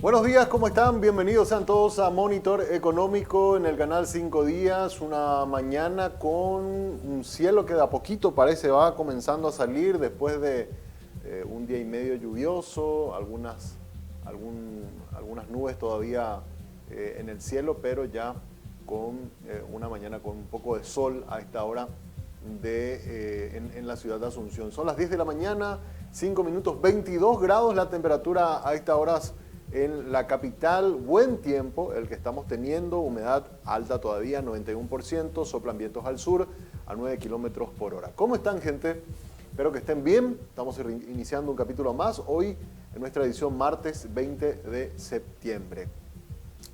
Buenos días, ¿cómo están? Bienvenidos sean todos a Monitor Económico en el canal 5 días. Una mañana con un cielo que de a poquito parece va comenzando a salir después de un día y medio lluvioso, algunas nubes todavía en el cielo, pero ya con una mañana con un poco de sol a esta hora en la ciudad de Asunción. Son las 10 de la mañana, 5 minutos, 22 grados la temperatura a estas horas en la capital. Buen tiempo el que estamos teniendo, humedad alta todavía, 91%, soplan vientos al sur a 9 kilómetros por hora. ¿Cómo están, gente? Espero que estén bien. Estamos iniciando un capítulo más hoy en nuestra edición martes 20 de septiembre.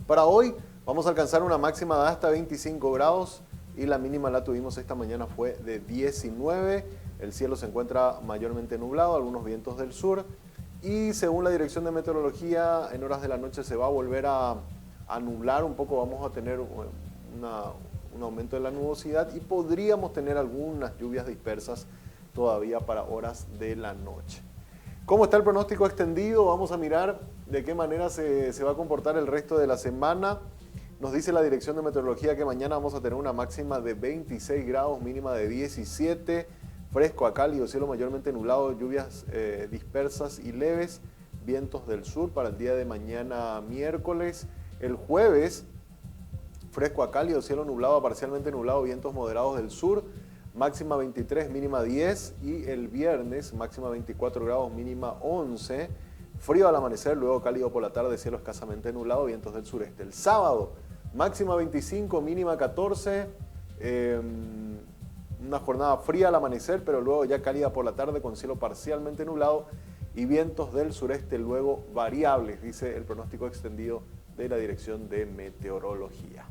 Para hoy vamos a alcanzar una máxima de hasta 25 grados y la mínima la tuvimos esta mañana fue de 19. El cielo se encuentra mayormente nublado, algunos vientos del sur. Y según la Dirección de Meteorología, en horas de la noche se va a volver a nublar un poco, vamos a tener un aumento de la nubosidad y podríamos tener algunas lluvias dispersas todavía para horas de la noche. ¿Cómo está el pronóstico extendido? Vamos a mirar de qué manera se va a comportar el resto de la semana. Nos dice la Dirección de Meteorología que mañana vamos a tener una máxima de 26 grados, mínima de 17. Fresco a cálido, cielo mayormente nublado, lluvias dispersas y leves, vientos del sur para el día de mañana miércoles. El jueves, fresco a cálido, cielo nublado a parcialmente nublado, vientos moderados del sur, máxima 23, mínima 10. Y el viernes, máxima 24 grados, mínima 11. Frío al amanecer, luego cálido por la tarde, cielo escasamente nublado, vientos del sureste. El sábado, máxima 25, mínima 14. Una jornada fría al amanecer, pero luego ya cálida por la tarde con cielo parcialmente nublado y vientos del sureste luego variables, dice el pronóstico extendido de la Dirección de Meteorología.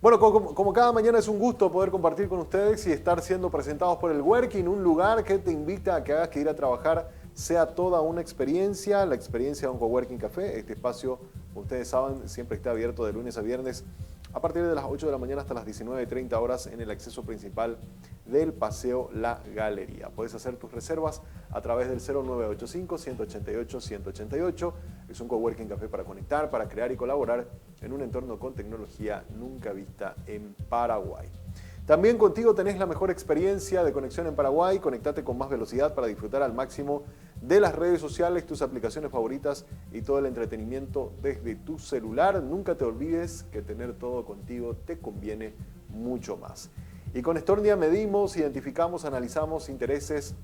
Bueno, como cada mañana es un gusto poder compartir con ustedes y estar siendo presentados por el Working, un lugar que te invita a que hagas que ir a trabajar sea toda una experiencia, la experiencia de un Coworking Café. Este espacio, como ustedes saben, siempre está abierto de lunes a viernes a partir de las 8 de la mañana hasta las 19:30 horas en el acceso principal del Paseo La Galería. Puedes hacer tus reservas a través del 0985-188-188. Es un coworking café para conectar, para crear y colaborar en un entorno con tecnología nunca vista en Paraguay. También contigo tenés la mejor experiencia de conexión en Paraguay. Conectate con más velocidad para disfrutar al máximo de las redes sociales, tus aplicaciones favoritas y todo el entretenimiento desde tu celular. Nunca te olvides que tener todo contigo te conviene mucho más. Y con Stornia medimos, identificamos, analizamos intereses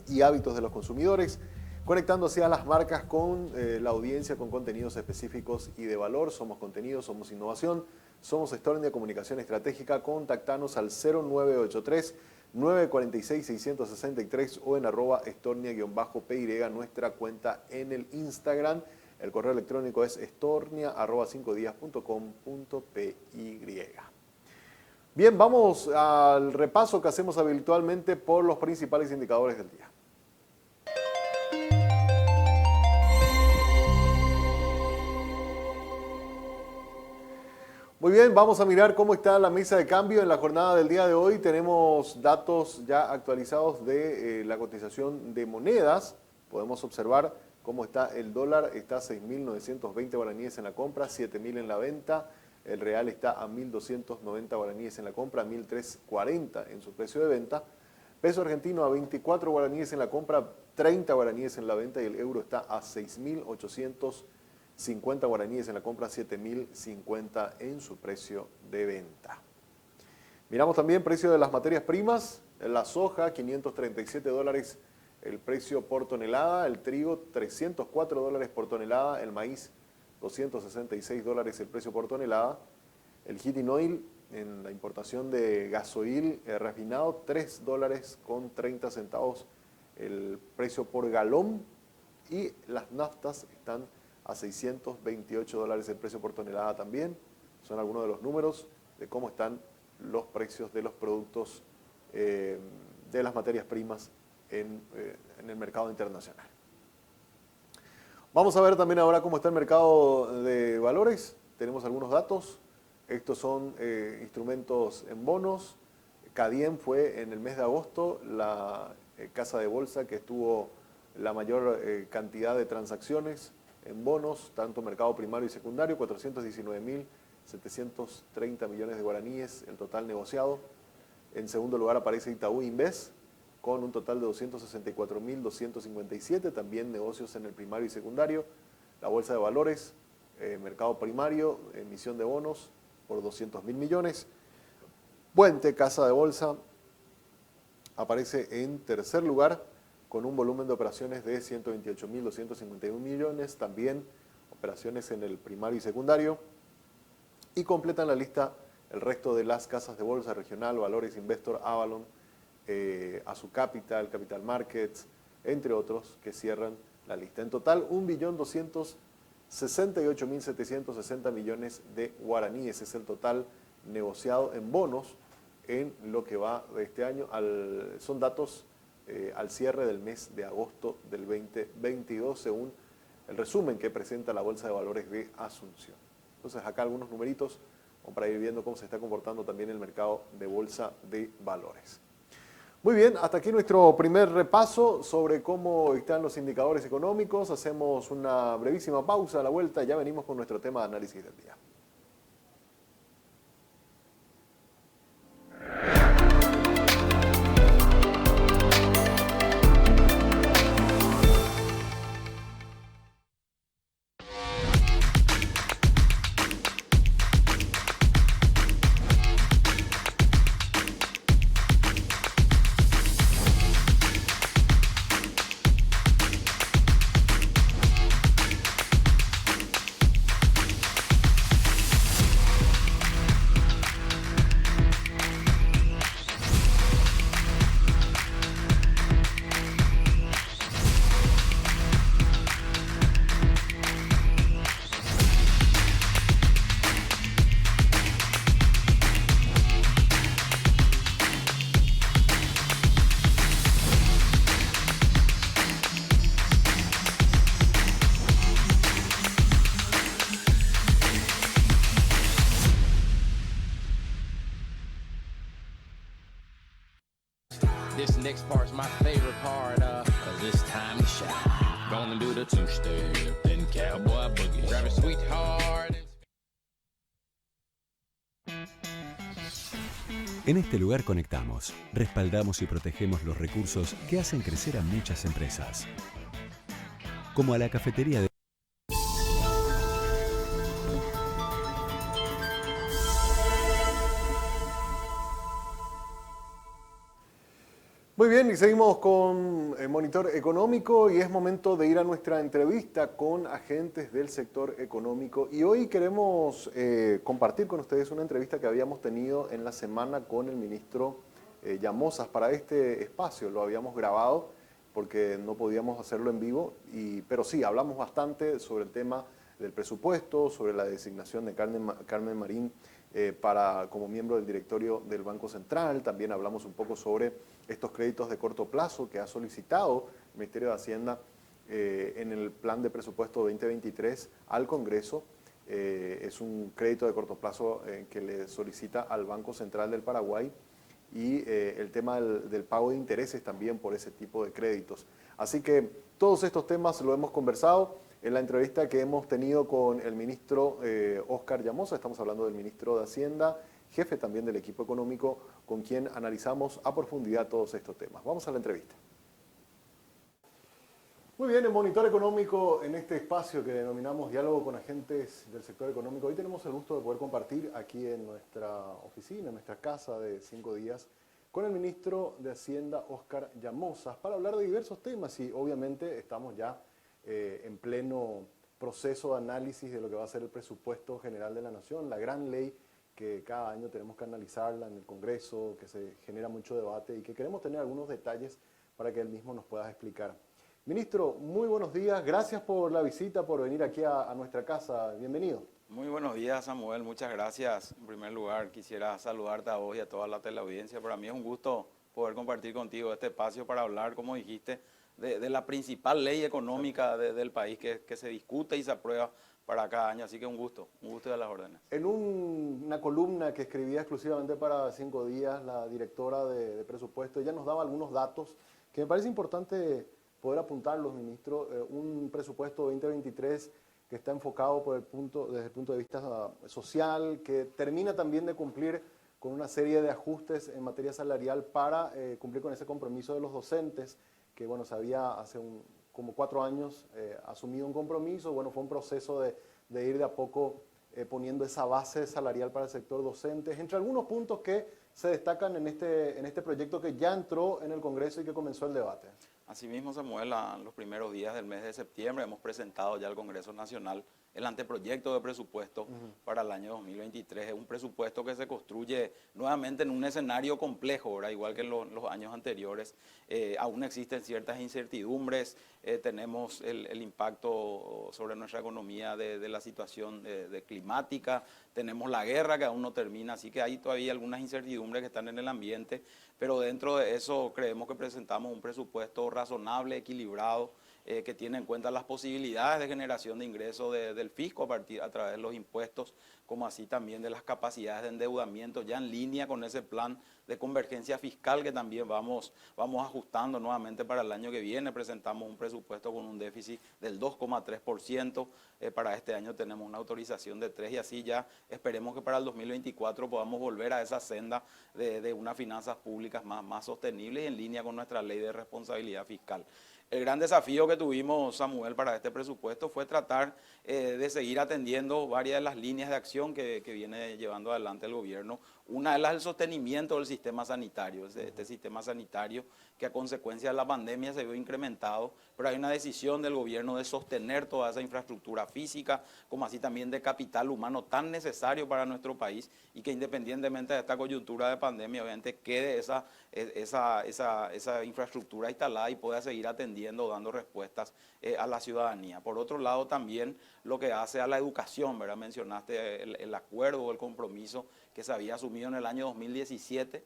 y hábitos de los consumidores, conectando así a las marcas con la audiencia, con contenidos específicos y de valor. Somos contenido, somos innovación, somos Stornia Comunicación Estratégica. Contactanos al 0983-946-663 o en @Stornia_PY, nuestra cuenta en el Instagram. El correo electrónico es stornia@5dias.com.py. Bien, vamos al repaso que hacemos habitualmente por los principales indicadores del día. Muy bien, vamos a mirar cómo está la mesa de cambio en la jornada del día de hoy. Tenemos datos ya actualizados de la cotización de monedas. Podemos observar cómo está el dólar, está a 6.920 guaraníes en la compra, 7.000 en la venta. El real está a 1.290 guaraníes en la compra, 1.340 en su precio de venta. Peso argentino a 24 guaraníes en la compra, 30 guaraníes en la venta y el euro está a 6.850 guaraníes en la compra, 7.050 en su precio de venta. Miramos también precio de las materias primas. La soja, 537 dólares el precio por tonelada. El trigo, 304 dólares por tonelada. El maíz, 266 dólares el precio por tonelada. El heating oil en la importación de gasoil refinado, 3 dólares con 30 centavos el precio por galón. Y las naftas están a 628 dólares el precio por tonelada también. Son algunos de los números de cómo están los precios de los productos de las materias primas en el mercado internacional. Vamos a ver también ahora cómo está el mercado de valores. Tenemos algunos datos. Estos son instrumentos en bonos. Cadiem fue en el mes de agosto la casa de bolsa que tuvo la mayor cantidad de transacciones en bonos, tanto mercado primario y secundario, 419.730 millones de guaraníes, el total negociado. En segundo lugar aparece Itaú Inves, con un total de 264.257, también negocios en el primario y secundario. La Bolsa de Valores, mercado primario, emisión de bonos por 200.000 millones. Puente, Casa de Bolsa, aparece en tercer lugar con un volumen de operaciones de 128.251 millones, también operaciones en el primario y secundario. Y completan la lista el resto de las casas de bolsa regional, Valores, Investor, Avalon, Azu Capital, Capital Markets, entre otros, que cierran la lista. En total, 1.268.760 millones de guaraníes es el total negociado en bonos en lo que va de este año. Son datos al cierre del mes de agosto del 2022, según el resumen que presenta la Bolsa de Valores de Asunción. Entonces, acá algunos numeritos para ir viendo cómo se está comportando también el mercado de bolsa de valores. Muy bien, hasta aquí nuestro primer repaso sobre cómo están los indicadores económicos. Hacemos una brevísima pausa a la vuelta y ya venimos con nuestro tema de análisis del día. This next part's my favorite part, cause it's time to shine. Gonna do the two-step, then cowboy boogie. Grab a sweetheart. En este lugar conectamos, respaldamos y protegemos los recursos que hacen crecer a muchas empresas. Como a la cafetería de... Muy bien, y seguimos con el Monitor Económico y es momento de ir a nuestra entrevista con agentes del sector económico. Y hoy queremos compartir con ustedes una entrevista que habíamos tenido en la semana con el ministro Llamosas para este espacio. Lo habíamos grabado porque no podíamos hacerlo en vivo, pero sí, hablamos bastante sobre el tema del presupuesto, sobre la designación de Carmen Marín como miembro del directorio del Banco Central. También hablamos un poco sobre estos créditos de corto plazo que ha solicitado el Ministerio de Hacienda en el plan de presupuesto 2023 al Congreso. Es un crédito de corto plazo que le solicita al Banco Central del Paraguay y el tema del pago de intereses también por ese tipo de créditos. Así que todos estos temas lo hemos conversado en la entrevista que hemos tenido con el ministro Óscar Llamosa. Estamos hablando del ministro de Hacienda, jefe también del equipo económico, con quien analizamos a profundidad todos estos temas. Vamos a la entrevista. Muy bien, en Monitor Económico, en este espacio que denominamos Diálogo con Agentes del Sector Económico, hoy tenemos el gusto de poder compartir aquí en nuestra oficina, en nuestra casa de 5 días, con el ministro de Hacienda, Óscar Llamosa, para hablar de diversos temas y obviamente estamos ya en pleno proceso de análisis de lo que va a ser el presupuesto general de la Nación, la gran ley que cada año tenemos que analizarla en el Congreso, que se genera mucho debate y que queremos tener algunos detalles para que él mismo nos pueda explicar. Ministro, muy buenos días, gracias por la visita, por venir aquí a nuestra casa, bienvenido. Muy buenos días, Samuel, muchas gracias. En primer lugar, quisiera saludarte a vos y a toda la teleaudiencia. Para mí es un gusto poder compartir contigo este espacio para hablar, como dijiste, de la principal ley económica del país que se discute y se aprueba para cada año. Así que un gusto de las órdenes. En una columna que escribía exclusivamente para 5 días, la directora de presupuesto, ella nos daba algunos datos que me parece importante poder apuntarlos, ministro, un presupuesto 2023 que está enfocado desde el punto de vista social, que termina también de cumplir con una serie de ajustes en materia salarial para cumplir con ese compromiso de los docentes, que bueno, se había como 4 años asumido un compromiso. Bueno, fue un proceso de ir de a poco poniendo esa base salarial para el sector docente, entre algunos puntos que se destacan en este proyecto que ya entró en el Congreso y que comenzó el debate. Asimismo, Samuel, en los primeros días del mes de septiembre hemos presentado ya al Congreso Nacional el anteproyecto de presupuesto para el año 2023. Es un presupuesto que se construye nuevamente en un escenario complejo, ¿verdad? Igual que en los años anteriores. Aún existen ciertas incertidumbres, tenemos el impacto sobre nuestra economía de la situación de climática, tenemos la guerra que aún no termina, así que hay todavía algunas incertidumbres que están en el ambiente, pero dentro de eso creemos que presentamos un presupuesto razonable, equilibrado, que tiene en cuenta las posibilidades de generación de ingresos del fisco a través de los impuestos, como así también de las capacidades de endeudamiento, ya en línea con ese plan de convergencia fiscal que también vamos ajustando nuevamente para el año que viene. Presentamos un presupuesto con un déficit del 2,3%, para este año tenemos una autorización de 3% y así ya esperemos que para el 2024 podamos volver a esa senda de unas finanzas públicas más sostenibles y en línea con nuestra ley de responsabilidad fiscal. El gran desafío que tuvimos, Samuel, para este presupuesto fue tratar de seguir atendiendo varias de las líneas de acción que viene llevando adelante el gobierno. Una de las es el sostenimiento del sistema sanitario, este sistema sanitario que a consecuencia de la pandemia se vio incrementado, pero hay una decisión del gobierno de sostener toda esa infraestructura física, como así también de capital humano tan necesario para nuestro país y que independientemente de esta coyuntura de pandemia, obviamente quede esa infraestructura instalada y pueda seguir atendiendo, dando respuestas a la ciudadanía. Por otro lado, también lo que hace a la educación, ¿verdad? Mencionaste el acuerdo o el compromiso que se había asumido en el año 2017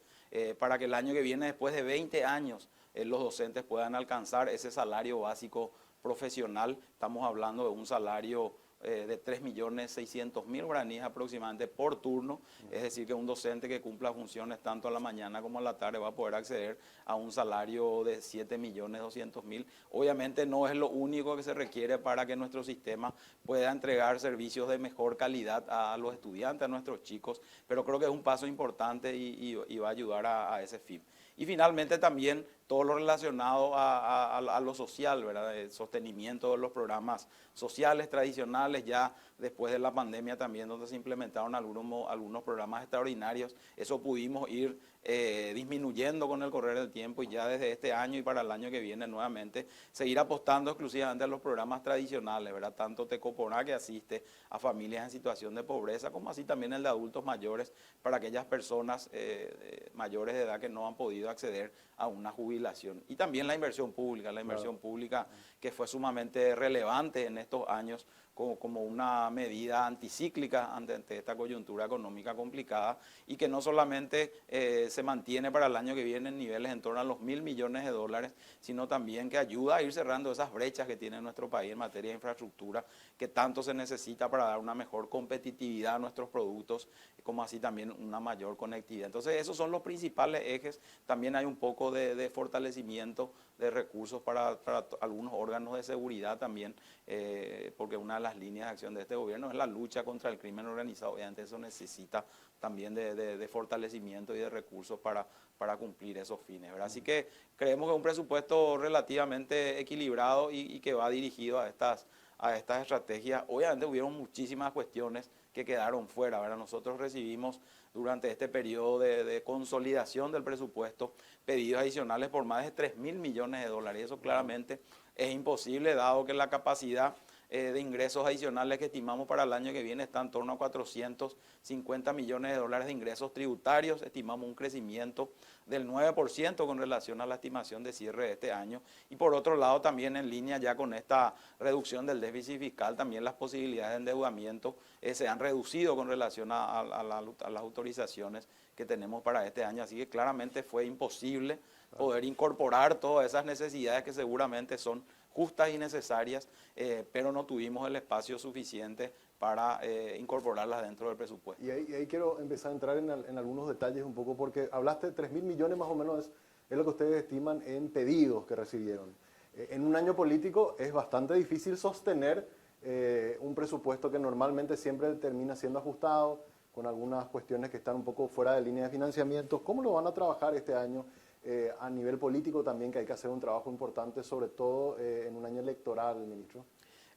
para que el año que viene, después de 20 años, los docentes puedan alcanzar ese salario básico profesional. Estamos hablando de un salario de 3.600.000 guaraníes aproximadamente por turno, es decir que un docente que cumpla funciones tanto a la mañana como a la tarde va a poder acceder a un salario de 7.200.000. Obviamente no es lo único que se requiere para que nuestro sistema pueda entregar servicios de mejor calidad a los estudiantes, a nuestros chicos, pero creo que es un paso importante y va a ayudar a ese fin. Y finalmente también todo lo relacionado a lo social, ¿verdad? El sostenimiento de los programas sociales tradicionales, ya después de la pandemia también donde se implementaron algunos programas extraordinarios. Eso pudimos ir disminuyendo con el correr del tiempo y ya desde este año y para el año que viene nuevamente seguir apostando exclusivamente a los programas tradicionales, ¿verdad? Tanto Tecoporá, que asiste a familias en situación de pobreza, como así también el de adultos mayores para aquellas personas mayores de edad que no han podido acceder a una jubilación. Y también la inversión pública que fue sumamente relevante en estos años como una medida anticíclica ante esta coyuntura económica complicada y que no solamente se mantiene para el año que viene en niveles en torno a los 1.000 millones de dólares, sino también que ayuda a ir cerrando esas brechas que tiene nuestro país en materia de infraestructura, que tanto se necesita para dar una mejor competitividad a nuestros productos, como así también una mayor conectividad. Entonces esos son los principales ejes. También hay un poco de fortalecimiento de recursos para algunos órganos de seguridad también, porque una de las líneas de acción de este gobierno es la lucha contra el crimen organizado. Obviamente eso necesita también de fortalecimiento y de recursos para cumplir esos fines, ¿verdad? Así que creemos que es un presupuesto relativamente equilibrado y que va dirigido a estas estrategias. Obviamente hubieron muchísimas cuestiones que quedaron fuera, ¿verdad? Nosotros recibimos durante este periodo de consolidación del presupuesto pedidos adicionales por más de 3.000 millones de dólares. Y eso claramente es imposible, dado que la capacidad de ingresos adicionales que estimamos para el año que viene está en torno a 450 millones de dólares de ingresos tributarios. Estimamos un crecimiento del 9% con relación a la estimación de cierre de este año. Y por otro lado, también en línea ya con esta reducción del déficit fiscal, también las posibilidades de endeudamiento se han reducido con relación a las autorizaciones que tenemos para este año. Así que claramente fue imposible poder incorporar todas esas necesidades que seguramente son justas y necesarias, pero no tuvimos el espacio suficiente para incorporarlas dentro del presupuesto. Y ahí quiero empezar a entrar en algunos detalles un poco, porque hablaste de 3.000 millones más o menos, es lo que ustedes estiman en pedidos que recibieron. En un año político es bastante difícil sostener un presupuesto que normalmente siempre termina siendo ajustado, con algunas cuestiones que están un poco fuera de línea de financiamiento. ¿Cómo lo van a trabajar este año a nivel político también, que hay que hacer un trabajo importante, sobre todo en un año electoral, ministro?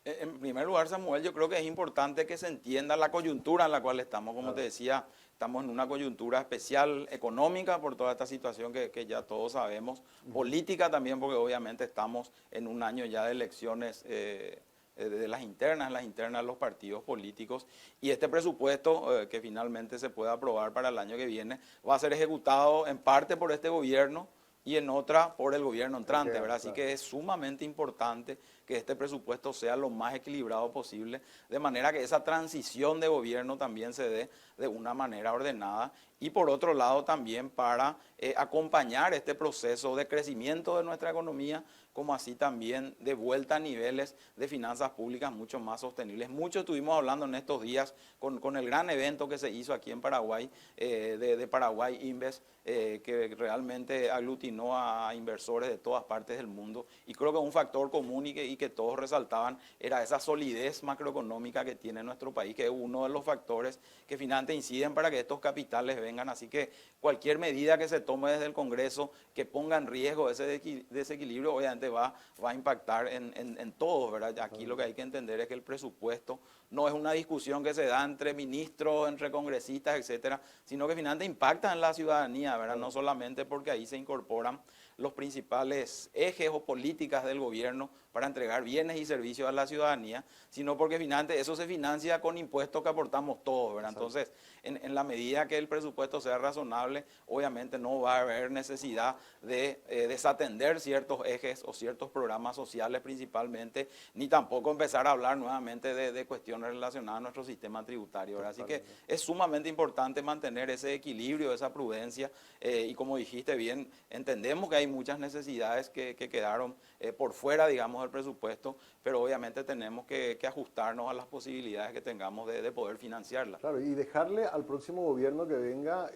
En primer lugar, Samuel, yo creo que es importante que se entienda la coyuntura en la cual estamos. Como te decía, estamos en una coyuntura especial económica por toda esta situación que ya todos sabemos, política también, porque obviamente estamos en un año ya de elecciones de las internas de los partidos políticos, y este presupuesto que finalmente se pueda aprobar para el año que viene va a ser ejecutado en parte por este gobierno y en otra por el gobierno entrante, ¿verdad? Así que es sumamente importante que este presupuesto sea lo más equilibrado posible, de manera que esa transición de gobierno también se dé de una manera ordenada, y por otro lado también para acompañar este proceso de crecimiento de nuestra economía, como así también de vuelta a niveles de finanzas públicas mucho más sostenibles. Mucho estuvimos hablando en estos días con el gran evento que se hizo aquí en Paraguay, de Paraguay Invest, que realmente aglutinó a inversores de todas partes del mundo, y creo que un factor común y que todos resaltaban era esa solidez macroeconómica que tiene nuestro país, que es uno de los factores que finalmente inciden para que estos capitales vengan. Así que cualquier medida que se tome desde el Congreso que ponga en riesgo ese desequilibrio, obviamente va a impactar en todos, ¿verdad? Aquí lo que hay que entender es que el presupuesto no es una discusión que se da entre ministros, entre congresistas, etcétera, sino que finalmente impacta en la ciudadanía, ¿verdad? No solamente porque ahí se incorporan los principales ejes o políticas del gobierno para entregar bienes y servicios a la ciudadanía, sino porque finalmente eso se financia con impuestos que aportamos todos, ¿verdad? Entonces, en la medida que el presupuesto sea razonable, obviamente no va a haber necesidad de desatender ciertos ejes o ciertos programas sociales principalmente, ni tampoco empezar a hablar nuevamente de cuestiones relacionadas a nuestro sistema tributario, ¿verdad? Así que es sumamente importante mantener ese equilibrio, esa prudencia, y como dijiste bien, entendemos que hay muchas necesidades que quedaron por fuera, digamos, del presupuesto, pero obviamente tenemos que ajustarnos a las posibilidades que tengamos de poder financiarla. Claro, y dejarle al próximo gobierno que venga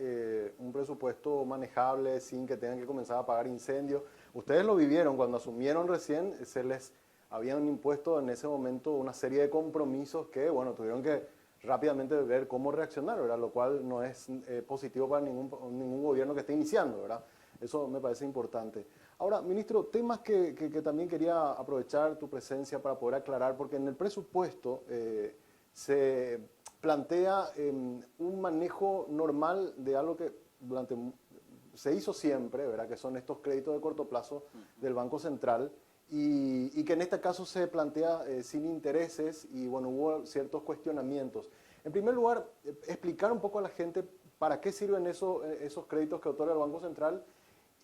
un presupuesto manejable sin que tengan que comenzar a pagar incendios. Ustedes lo vivieron cuando asumieron recién, se les habían impuesto en ese momento una serie de compromisos que, bueno, tuvieron que rápidamente ver cómo reaccionar, ¿verdad? Lo cual no es positivo para ningún gobierno que esté iniciando, ¿verdad? Eso me parece importante. Ahora, ministro, temas que también quería aprovechar tu presencia para poder aclarar, porque en el presupuesto se plantea un manejo normal de algo que se hizo siempre, ¿verdad? Que son estos créditos de corto plazo del Banco Central, y que en este caso se plantea sin intereses, y bueno, hubo ciertos cuestionamientos. En primer lugar, explicar un poco a la gente para qué sirven esos créditos que otorga el Banco Central,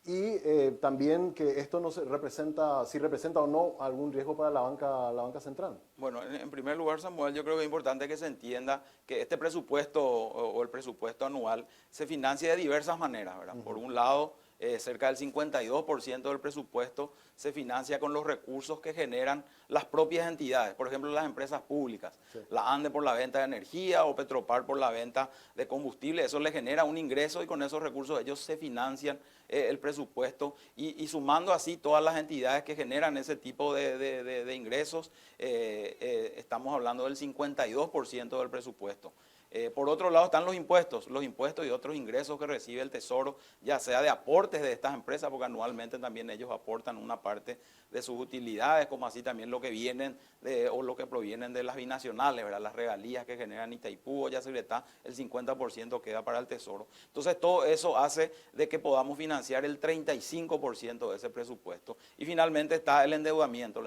y también que esto no representa, si representa o no algún riesgo para la banca central. Bueno, en primer lugar, Samuel, yo creo que es importante que se entienda que este presupuesto o el presupuesto anual se financia de diversas maneras, ¿verdad? Por un lado, cerca del 52% del presupuesto se financia con los recursos que generan las propias entidades, por ejemplo las empresas públicas, la ANDE por la venta de energía o Petropar por la venta de combustible. Eso le genera un ingreso y con esos recursos ellos se financian el presupuesto, y sumando así todas las entidades que generan ese tipo de ingresos, estamos hablando del 52% del presupuesto. Por otro lado están los impuestos y otros ingresos que recibe el Tesoro, ya sea de aportes de estas empresas, porque anualmente también ellos aportan una parte de sus utilidades, como así también lo que vienen o lo que provienen de las binacionales, ¿verdad? Las regalías que generan Itaipú o Yacyretá, el 50% queda para el Tesoro. Entonces todo eso hace de que podamos financiar el 35% de ese presupuesto. Y finalmente está el endeudamiento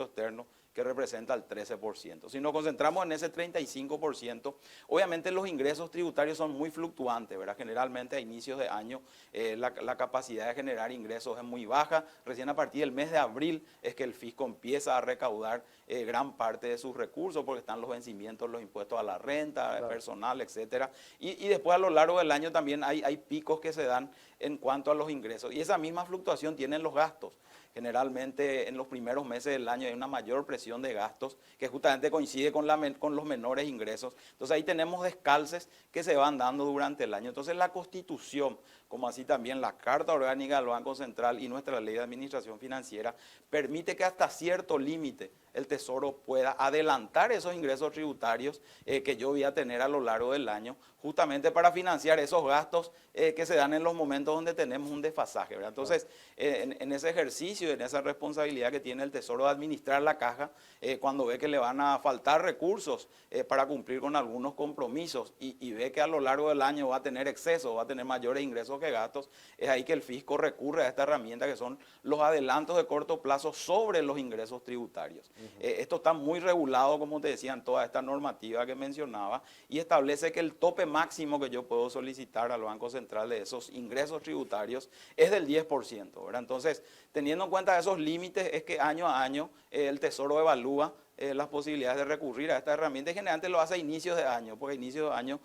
externo, que representa el 13%. Si nos concentramos en ese 35%, obviamente los ingresos tributarios son muy fluctuantes, ¿verdad? Generalmente a inicios de año la capacidad de generar ingresos es muy baja. Recién a partir del mes de abril es que el fisco empieza a recaudar gran parte de sus recursos, porque están los vencimientos, los impuestos a la renta, personal, etcétera. Y después a lo largo del año también hay picos que se dan en cuanto a los ingresos. Y esa misma fluctuación tienen los gastos. Generalmente en los primeros meses del año hay una mayor presión de gastos que justamente coincide con los menores ingresos. Entonces ahí tenemos descalces que se van dando durante el año. Entonces la Constitución, como así también la Carta Orgánica del Banco Central y nuestra Ley de Administración Financiera, permite que hasta cierto límite el Tesoro pueda adelantar esos ingresos tributarios que yo voy a tener a lo largo del año, justamente para financiar esos gastos que se dan en los momentos donde tenemos un desfasaje, ¿verdad? Entonces, en ese ejercicio, en esa responsabilidad que tiene el Tesoro de administrar la caja, cuando ve que le van a faltar recursos para cumplir con algunos compromisos y ve que a lo largo del año va a tener exceso, va a tener mayores ingresos que gastos, es ahí que el fisco recurre a esta herramienta que son los adelantos de corto plazo sobre los ingresos tributarios. Esto está muy regulado, como te decía, en toda esta normativa que mencionaba y establece que el tope máximo que yo puedo solicitar al Banco Central de esos ingresos tributarios es del 10%, ¿verdad? Entonces, teniendo en cuenta esos límites, es que año a año el Tesoro evalúa las posibilidades de recurrir a esta herramienta y generalmente lo hace a inicios de año, porque a inicios de año,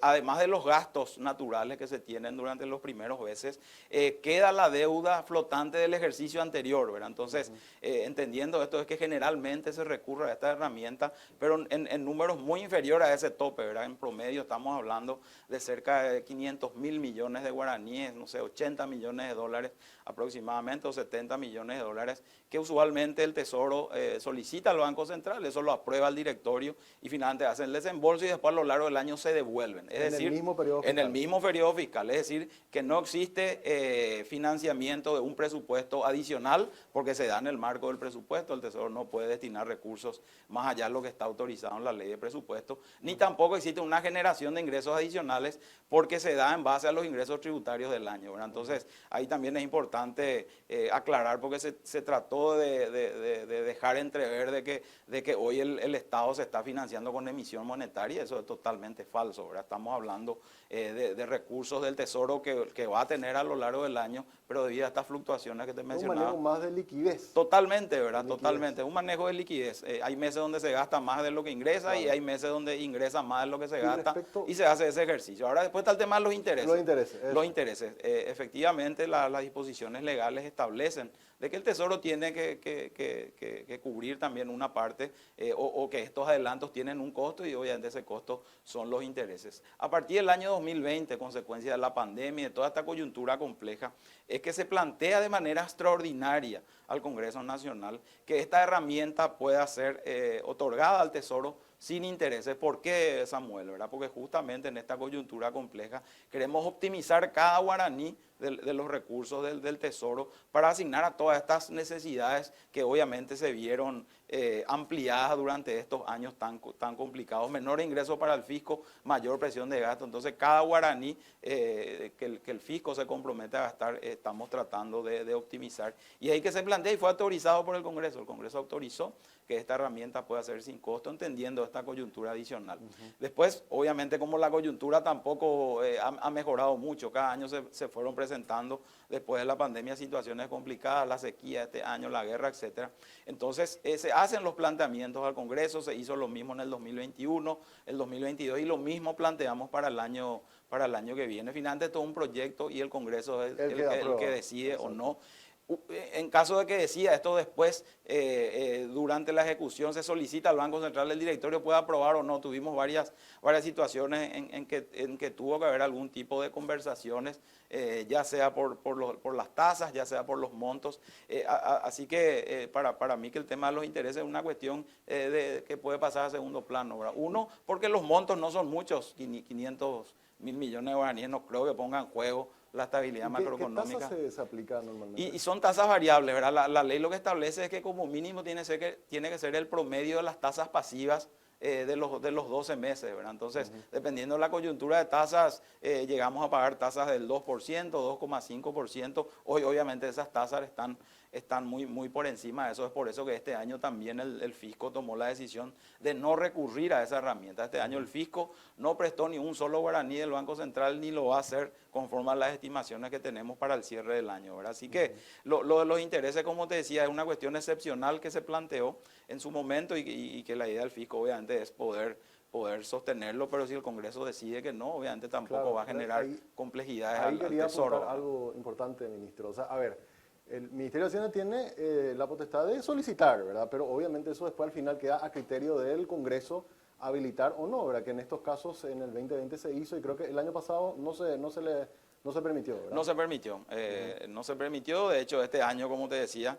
además de los gastos naturales que se tienen durante los primeros meses, queda la deuda flotante del ejercicio anterior, ¿verdad? Entonces, entendiendo esto es que generalmente se recurre a esta herramienta, pero en números muy inferiores a ese tope, ¿verdad? En promedio estamos hablando de cerca de 500.000 millones de guaraníes, no sé, 80 millones de dólares aproximadamente, o 70 millones de dólares, que usualmente el Tesoro solicita al Banco Central, eso lo aprueba el directorio y finalmente hacen el desembolso y después a lo largo del año se devuelven. Es decir, el mismo periodo fiscal. En el mismo periodo fiscal, es decir, que no existe financiamiento de un presupuesto adicional porque se da en el marco del presupuesto, el Tesoro no puede destinar recursos más allá de lo que está autorizado en la ley de presupuesto, ni tampoco existe una generación de ingresos adicionales porque se da en base a los ingresos tributarios del año, ¿verdad? Entonces, ahí también es importante aclarar porque se trató de dejar entrever de que hoy el Estado se está financiando con emisión monetaria, eso es totalmente falso, ¿verdad? Estamos hablando de recursos del Tesoro que va a tener a lo largo del año, pero debido a estas fluctuaciones que te mencionaba. Un manejo más de liquidez. Totalmente, ¿verdad? Totalmente, un manejo de liquidez. Hay meses donde se gasta más de lo que ingresa, claro, y hay meses donde ingresa más de lo que se gasta y se hace ese ejercicio. Ahora después está el tema de los intereses. Los intereses. Efectivamente, las disposiciones legales establecen de que el Tesoro tiene que cubrir también una parte o que estos adelantos tienen un costo y obviamente ese costo son los intereses. A partir del año 2020, consecuencia de la pandemia y de toda esta coyuntura compleja, es que se plantea de manera extraordinaria al Congreso Nacional que esta herramienta pueda ser otorgada al Tesoro sin intereses. ¿Por qué, Samuel? ¿Verdad? Porque justamente en esta coyuntura compleja queremos optimizar cada guaraní de los recursos del Tesoro para asignar a todas estas necesidades que obviamente se vieron ampliadas durante estos años tan complicados. Menor ingreso para el fisco, mayor presión de gasto. Entonces, cada guaraní que el fisco se compromete a gastar, estamos tratando de optimizar. Y ahí que se plantea y fue autorizado por el Congreso. El Congreso autorizó que esta herramienta pueda ser sin costo, entendiendo esta coyuntura adicional. Después, obviamente, como la coyuntura tampoco ha mejorado mucho, cada año se fueron presentando, después de la pandemia, situaciones complicadas, la sequía este año, la guerra, etcétera. Entonces, se hacen los planteamientos al Congreso, se hizo lo mismo en el 2021, el 2022, y lo mismo planteamos para el año que viene. Finalmente, todo un proyecto y el Congreso es el que decide. Exacto. O no. En caso de que decida esto después, durante la ejecución se solicita al Banco Central del directorio pueda aprobar o no. Tuvimos varias situaciones en que tuvo que haber algún tipo de conversaciones, ya sea por las tasas, ya sea por los montos. Así que para mí que el tema de los intereses es una cuestión que puede pasar a segundo plano, ¿verdad? Uno, porque los montos no son muchos, 500.000 millones de guaraníes, no creo que pongan en juego la estabilidad macroeconómica. ¿Qué tasas se aplican normalmente? Y son tasas variables, ¿verdad? La ley lo que establece es que como mínimo tiene que ser el promedio de las tasas pasivas de los 12 meses, ¿verdad? Entonces, dependiendo de la coyuntura de tasas, llegamos a pagar tasas del 2%, 2,5%. Hoy, obviamente, esas tasas están muy por encima de eso. Es por eso que este año también el fisco tomó la decisión de no recurrir a esa herramienta. Este año el fisco no prestó ni un solo guaraní del Banco Central ni lo va a hacer conforme a las estimaciones que tenemos para el cierre del año, ¿verdad? Así que lo de los intereses, como te decía, es una cuestión excepcional que se planteó en su momento y que la idea del fisco obviamente es poder sostenerlo, pero si el Congreso decide que no, obviamente tampoco va a generar complejidades ahí al quería Tesoro. apuntar algo importante, ministro. O sea, a ver, el Ministerio de Hacienda tiene la potestad de solicitar, ¿verdad? Pero obviamente eso después al final queda a criterio del Congreso habilitar o no, ¿verdad? Que en estos casos en el 2020 se hizo y creo que el año pasado no se permitió, ¿verdad? No se permitió, no se permitió. De hecho, este año, como te decía,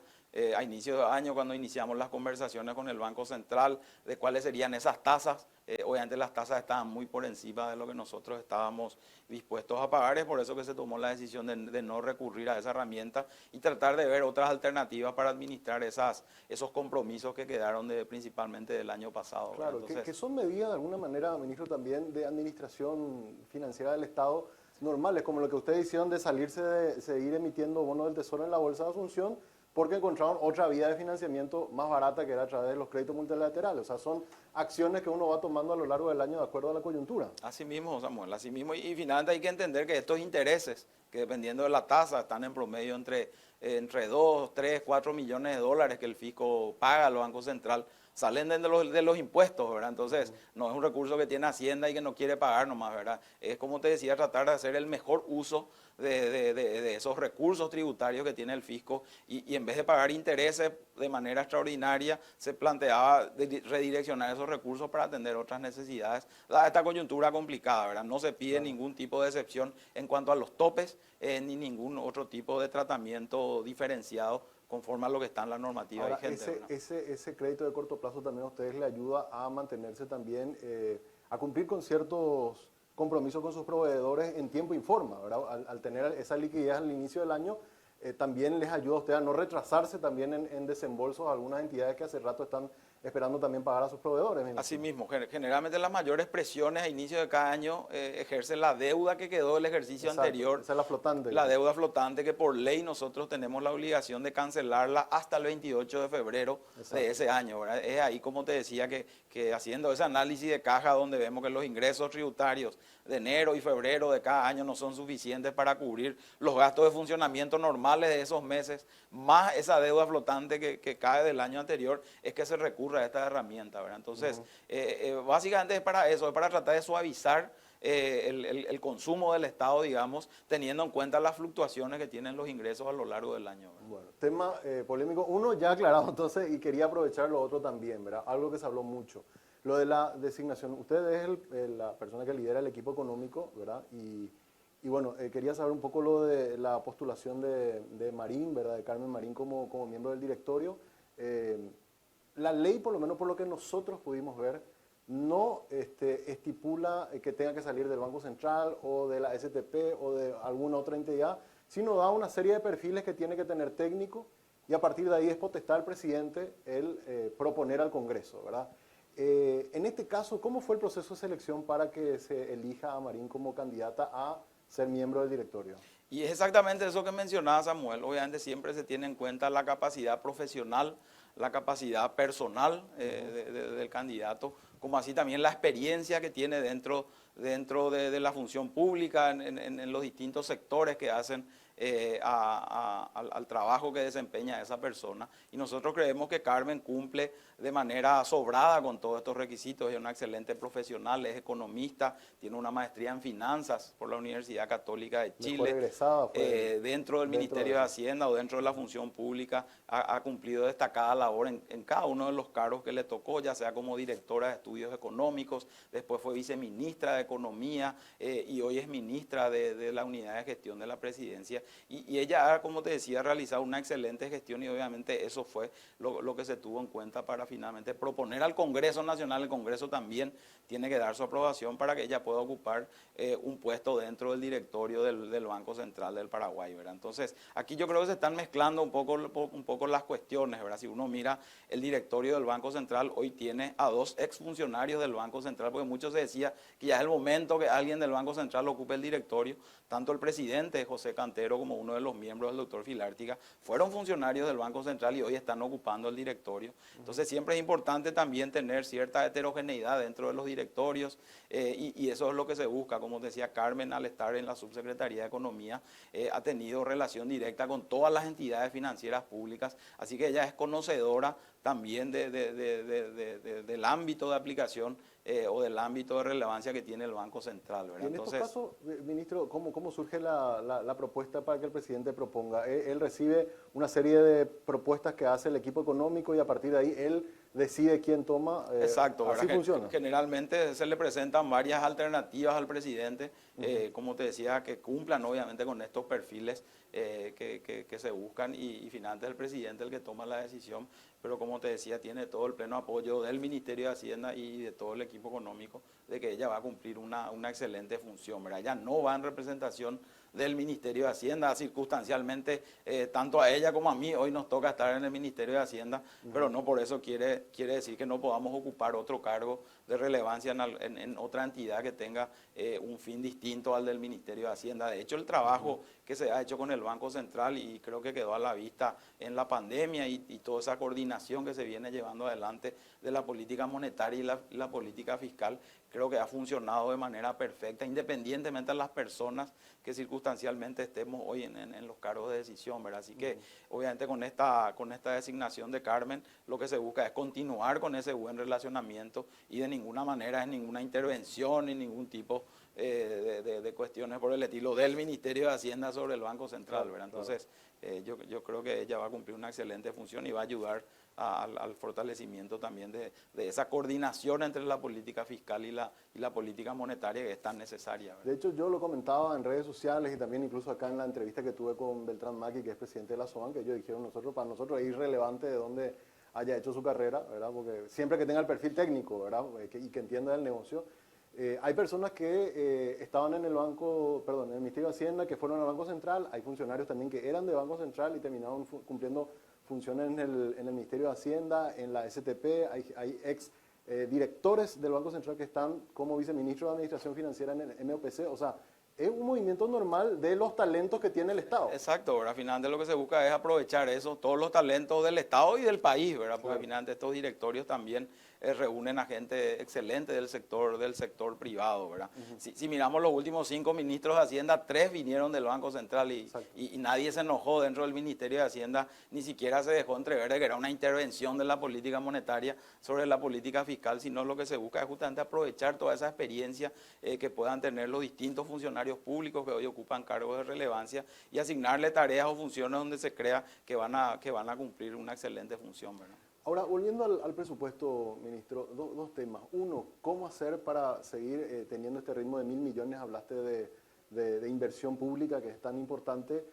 a inicio de año, cuando iniciamos las conversaciones con el Banco Central de cuáles serían esas tasas, obviamente las tasas estaban muy por encima de lo que nosotros estábamos dispuestos a pagar. Es por eso que se tomó la decisión de no recurrir a esa herramienta y tratar de ver otras alternativas para administrar esos compromisos que quedaron principalmente del año pasado. Claro, Entonces, que son medidas de alguna manera, ministro, también de administración financiera del Estado normales, como lo que ustedes hicieron de salirse de seguir emitiendo bonos del Tesoro en la Bolsa de Asunción, porque encontraron otra vía de financiamiento más barata que era a través de los créditos multilaterales. O sea, son acciones que uno va tomando a lo largo del año de acuerdo a la coyuntura. Así mismo, Samuel, así mismo. Y finalmente hay que entender que estos intereses, que dependiendo de la tasa, están en promedio entre 2, 3, 4 millones de dólares que el fisco paga al Banco Central, salen de los impuestos, ¿verdad? Entonces, no es un recurso que tiene Hacienda y que no quiere pagar nomás, ¿verdad? Es, como te decía, tratar de hacer el mejor uso de esos recursos tributarios que tiene el fisco y en vez de pagar intereses de manera extraordinaria, se planteaba redireccionar esos recursos para atender otras necesidades. Dada esta coyuntura complicada, ¿verdad? No se pide ningún tipo de excepción en cuanto a los topes, ni ningún otro tipo de tratamiento diferenciado conforme a lo que está en la normativa vigente. Ese crédito de corto plazo también a ustedes le ayuda a mantenerse también, a cumplir con ciertos compromisos con sus proveedores en tiempo y forma, ¿verdad? Al tener esa liquidez al inicio del año, también les ayuda a ustedes a no retrasarse también en desembolsos a algunas entidades que hace rato están esperando también pagar a sus proveedores. Así mismo, generalmente las mayores presiones a inicio de cada año ejerce la deuda que quedó del ejercicio anterior. Esa es la flotante. La deuda flotante que por ley nosotros tenemos la obligación de cancelarla hasta el 28 de febrero de ese año, ¿verdad? Es ahí, como te decía, que haciendo ese análisis de caja donde vemos que los ingresos tributarios de enero y febrero de cada año no son suficientes para cubrir los gastos de funcionamiento normales de esos meses, más esa deuda flotante que cae del año anterior, es que se recurre a esta herramienta, ¿verdad? Entonces, básicamente es para eso, es para tratar de suavizar el consumo del Estado, digamos, teniendo en cuenta las fluctuaciones que tienen los ingresos a lo largo del año, ¿verdad? Bueno, tema polémico, uno ya aclarado entonces, y quería aprovechar lo otro también, ¿verdad? Algo que se habló mucho, lo de la designación. Usted es la persona que lidera el equipo económico, ¿verdad? Y bueno, quería saber un poco lo de la postulación de Marín, ¿verdad? De Carmen Marín como miembro del directorio. La ley, por lo menos por lo que nosotros pudimos ver, no estipula que tenga que salir del Banco Central o de la STP o de alguna otra entidad, sino da una serie de perfiles que tiene que tener técnico y a partir de ahí es potestad del presidente el proponer al Congreso, ¿verdad? En este caso, ¿cómo fue el proceso de selección para que se elija a Marín como candidata a ser miembro del directorio? Y es exactamente eso que mencionaba Samuel. Obviamente siempre se tiene en cuenta la capacidad profesional, la capacidad personal del candidato, como así también la experiencia que tiene dentro de la función pública en los distintos sectores que hacen al trabajo que desempeña esa persona. Y nosotros creemos que Carmen cumple de manera sobrada con todos estos requisitos. Es una excelente profesional, es economista, tiene una maestría en finanzas por la Universidad Católica de Chile. Dentro del Ministerio de Hacienda o dentro de la función pública ha cumplido destacada labor en cada uno de los cargos que le tocó, ya sea como directora de estudios económicos, después fue viceministra de Economía y hoy es ministra de la Unidad de Gestión de la Presidencia. Y ella ha, como te decía, realizado una excelente gestión y obviamente eso fue lo que se tuvo en cuenta para finalmente proponer al Congreso Nacional. El Congreso también tiene que dar su aprobación para que ella pueda ocupar un puesto dentro del directorio del Banco Central del Paraguay, ¿verdad? Entonces, aquí yo creo que se están mezclando un poco las cuestiones, ¿verdad? Si uno mira el directorio del Banco Central, hoy tiene a 2 exfuncionarios del Banco Central, porque mucho se decía que ya es el momento que alguien del Banco Central ocupe el directorio. Tanto el presidente José Cantero como uno de los miembros del doctor Filártiga fueron funcionarios del Banco Central y hoy están ocupando el directorio. Entonces siempre es importante también tener cierta heterogeneidad dentro de los directorios y eso es lo que se busca. Como decía Carmen, al estar en la Subsecretaría de Economía, ha tenido relación directa con todas las entidades financieras públicas, así que ella es conocedora también del ámbito de aplicación o del ámbito de relevancia que tiene el Banco Central, ¿verdad? Y en estos casos, ministro, ¿cómo surge la propuesta para que el presidente proponga? Él recibe una serie de propuestas que hace el equipo económico y a partir de ahí él decide quién toma. Exacto, así funciona. Generalmente se le presentan varias alternativas al presidente, como te decía, que cumplan obviamente con estos perfiles que se buscan y finalmente es el presidente el que toma la decisión, pero como te decía, tiene todo el pleno apoyo del Ministerio de Hacienda y de todo el equipo económico de que ella va a cumplir una excelente función, ¿verdad? Ella no va en representación del Ministerio de Hacienda, circunstancialmente, tanto a ella como a mí, hoy nos toca estar en el Ministerio de Hacienda, pero no por eso quiere decir que no podamos ocupar otro cargo de relevancia en otra entidad que tenga un fin distinto al del Ministerio de Hacienda. De hecho, el trabajo que se ha hecho con el Banco Central y creo que quedó a la vista en la pandemia y toda esa coordinación que se viene llevando adelante de la política monetaria y la política fiscal, creo que ha funcionado de manera perfecta, independientemente de las personas que circunstancialmente estemos hoy en los cargos de decisión, ¿verdad? Así que, obviamente, con esta designación de Carmen, lo que se busca es continuar con ese buen relacionamiento y de ninguna manera es ninguna intervención ni ningún tipo de cuestiones por el estilo del Ministerio de Hacienda sobre el Banco Central, ¿verdad? Entonces, yo creo que ella va a cumplir una excelente función y va a ayudar al fortalecimiento también de esa coordinación entre la política fiscal y la política monetaria que es tan necesaria, ¿verdad? De hecho, yo lo comentaba en redes sociales y también incluso acá en la entrevista que tuve con Beltrán Maki, que es presidente de la SOAN, que ellos dijeron, para nosotros es irrelevante de dónde haya hecho su carrera, ¿verdad? Porque siempre que tenga el perfil técnico, ¿verdad? Y que entienda el negocio. Hay personas que estaban en el Ministerio de Hacienda, que fueron al Banco Central, hay funcionarios también que eran de Banco Central y terminaron cumpliendo funciones en el Ministerio de Hacienda, en la STP, hay ex directores del Banco Central que están como viceministro de Administración Financiera en el MOPC, o sea, es un movimiento normal de los talentos que tiene el Estado. Exacto, ¿verdad? Finalmente lo que se busca es aprovechar eso, todos los talentos del Estado y del país, ¿verdad? Porque finalmente estos directorios también reúnen a gente excelente del sector privado, ¿verdad? Si miramos los últimos 5 ministros de Hacienda, 3 vinieron del Banco Central y nadie se enojó dentro del Ministerio de Hacienda, ni siquiera se dejó entrever de que era una intervención de la política monetaria sobre la política fiscal, sino lo que se busca es justamente aprovechar toda esa experiencia que puedan tener los distintos funcionarios públicos que hoy ocupan cargos de relevancia y asignarle tareas o funciones donde se crea que van a cumplir una excelente función, ¿verdad? Ahora, volviendo al presupuesto, ministro, dos temas. Uno, ¿cómo hacer para seguir teniendo este ritmo de 1.000 millones? Hablaste de inversión pública, que es tan importante,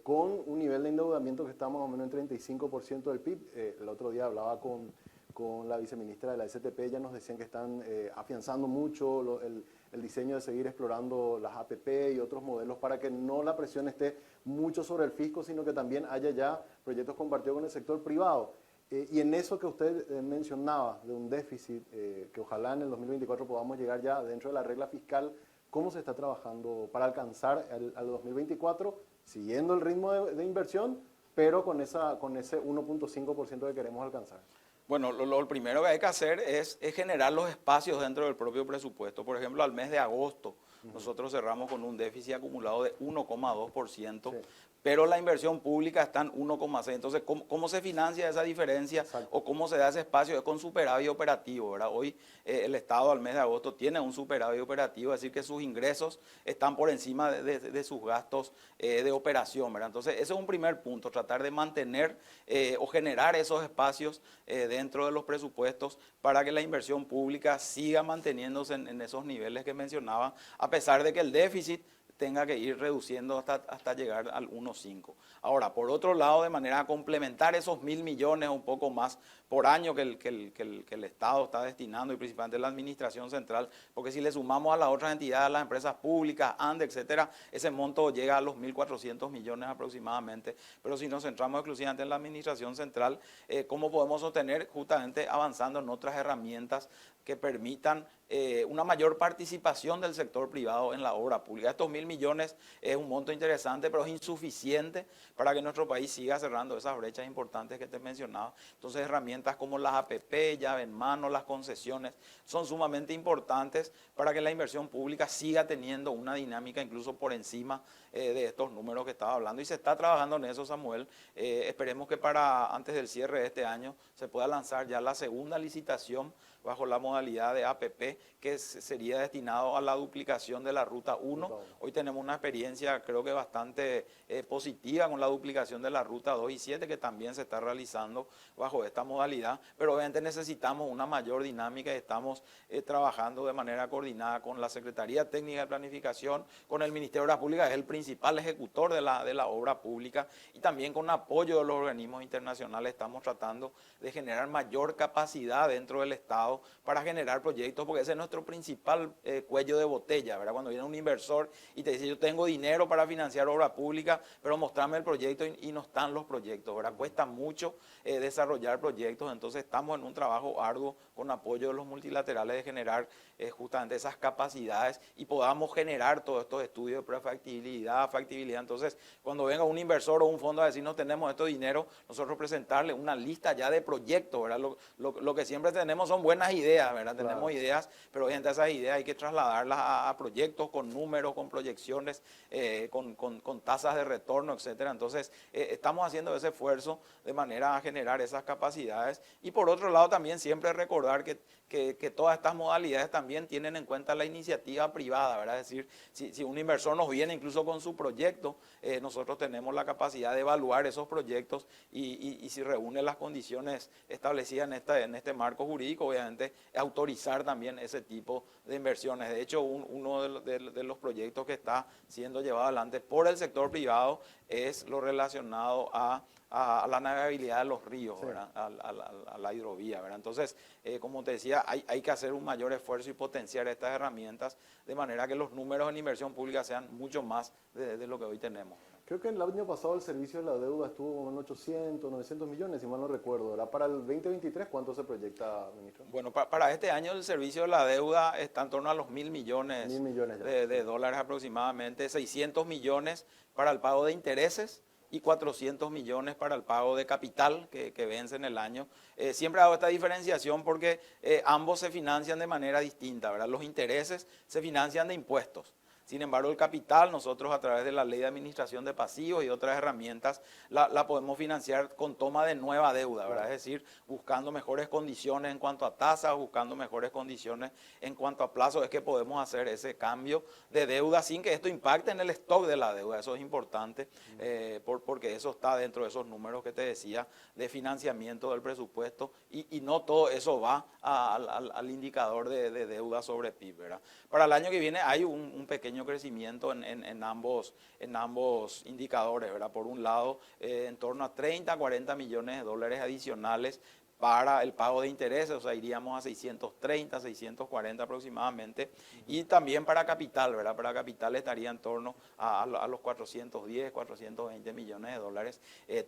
con un nivel de endeudamiento que está más o menos en 35% del PIB. El otro día hablaba con la viceministra de la STP, ella nos decían que están afianzando mucho el diseño de seguir explorando las APP y otros modelos para que no la presión esté mucho sobre el fisco, sino que también haya ya proyectos compartidos con el sector privado. Y en eso que usted mencionaba, de un déficit, que ojalá en el 2024 podamos llegar ya dentro de la regla fiscal, ¿cómo se está trabajando para alcanzar al 2024, siguiendo el ritmo de inversión, pero con ese 1.5% que queremos alcanzar? Bueno, lo primero que hay que hacer es generar los espacios dentro del propio presupuesto. Por ejemplo, al mes de agosto, nosotros cerramos con un déficit acumulado de 1,2%, sí, pero la inversión pública está en 1,6%. Entonces, ¿cómo se financia esa diferencia? Exacto. O cómo se da ese espacio? Es con superávit operativo, ¿verdad? Hoy el Estado al mes de agosto tiene un superávit operativo, es decir, que sus ingresos están por encima de sus gastos de operación, ¿verdad? Entonces, ese es un primer punto, tratar de mantener o generar esos espacios dentro de los presupuestos para que la inversión pública siga manteniéndose en esos niveles que mencionaba, a pesar de que el déficit tenga que ir reduciendo hasta llegar al 1,5. Ahora, por otro lado, de manera a complementar esos 1.000 millones o un poco más por año que el Estado está destinando y principalmente la Administración Central, porque si le sumamos a las otras entidades, a las empresas públicas, ANDE, etcétera, ese monto llega a los 1.400 millones aproximadamente. Pero si nos centramos exclusivamente en la Administración Central, ¿cómo podemos sostener? Justamente avanzando en otras herramientas que permitan una mayor participación del sector privado en la obra pública. Estos 1.000 millones es un monto interesante, pero es insuficiente para que nuestro país siga cerrando esas brechas importantes que te mencionaba. Entonces, herramientas herramientas como las APP, llave en mano, las concesiones, son sumamente importantes para que la inversión pública siga teniendo una dinámica incluso por encima de estos números que estaba hablando. Y se está trabajando en eso, Samuel. Esperemos que antes del cierre de este año se pueda lanzar ya la segunda licitación bajo la modalidad de APP, que sería destinado a la duplicación de la Ruta 1. Hoy tenemos una experiencia, creo que bastante positiva con la duplicación de la Ruta 2 y 7, que también se está realizando bajo esta modalidad, pero obviamente necesitamos una mayor dinámica y estamos trabajando de manera coordinada con la Secretaría Técnica de Planificación, con el Ministerio de Obras Públicas, que es el principal ejecutor de la obra pública, y también con apoyo de los organismos internacionales estamos tratando de generar mayor capacidad dentro del Estado para generar proyectos, porque ese es nuestro principal cuello de botella, ¿verdad? Cuando viene un inversor y te dice, yo tengo dinero para financiar obra pública, pero mostrame el proyecto y no están los proyectos, ¿verdad? Cuesta mucho desarrollar proyectos, entonces estamos en un trabajo arduo con apoyo de los multilaterales de generar justamente esas capacidades y podamos generar todos estos estudios de prefactibilidad, factibilidad. Entonces, cuando venga un inversor o un fondo a decir, no tenemos este dinero, nosotros presentarle una lista ya de proyectos, ¿verdad? Lo que siempre tenemos son buenas ideas, ¿verdad? Claro. Tenemos ideas, pero obviamente esas ideas hay que trasladarlas a proyectos con números, con proyecciones, con tasas de retorno, etcétera. Entonces, estamos haciendo ese esfuerzo de manera a generar esas capacidades. Y por otro lado, también siempre recordar que todas estas modalidades también tienen en cuenta la iniciativa privada, ¿verdad? Es decir, si un inversor nos viene incluso con su proyecto, nosotros tenemos la capacidad de evaluar esos proyectos y si reúne las condiciones establecidas en este marco jurídico, obviamente autorizar también ese tipo de inversiones. De hecho, uno de los proyectos que está siendo llevado adelante por el sector privado es lo relacionado a la navegabilidad de los ríos, sí, ¿verdad? A la hidrovía, ¿verdad? Entonces, como te decía, hay que hacer un mayor esfuerzo y potenciar estas herramientas de manera que los números en inversión pública sean mucho más de lo que hoy tenemos. Creo que el año pasado el servicio de la deuda estuvo en 800, 900 millones, si mal no recuerdo. ¿Verdad? Para el 2023, ¿cuánto se proyecta, ministro? Bueno, para este año el servicio de la deuda está en torno a los 1.000 millones, de dólares aproximadamente, 600 millones para el pago de intereses y 400 millones para el pago de capital que vence en el año. Siempre hago esta diferenciación porque ambos se financian de manera distinta, ¿verdad? Los intereses se financian de impuestos. Sin embargo, el capital, nosotros a través de la ley de administración de pasivos y otras herramientas, la podemos financiar con toma de nueva deuda, ¿verdad? Es decir, buscando mejores condiciones en cuanto a tasas, buscando mejores condiciones en cuanto a plazos, es que podemos hacer ese cambio de deuda sin que esto impacte en el stock de la deuda. Eso es importante porque eso está dentro de esos números que te decía de financiamiento del presupuesto y no todo eso va al indicador de deuda sobre PIB, ¿verdad? Para el año que viene hay un pequeño crecimiento en ambos indicadores, ¿verdad? Por un lado, en torno a 30, 40 millones de dólares adicionales para el pago de intereses, o sea, iríamos a 630, 640 aproximadamente, y también para capital, ¿verdad? Para capital estaría en torno a los 410, 420 millones de dólares.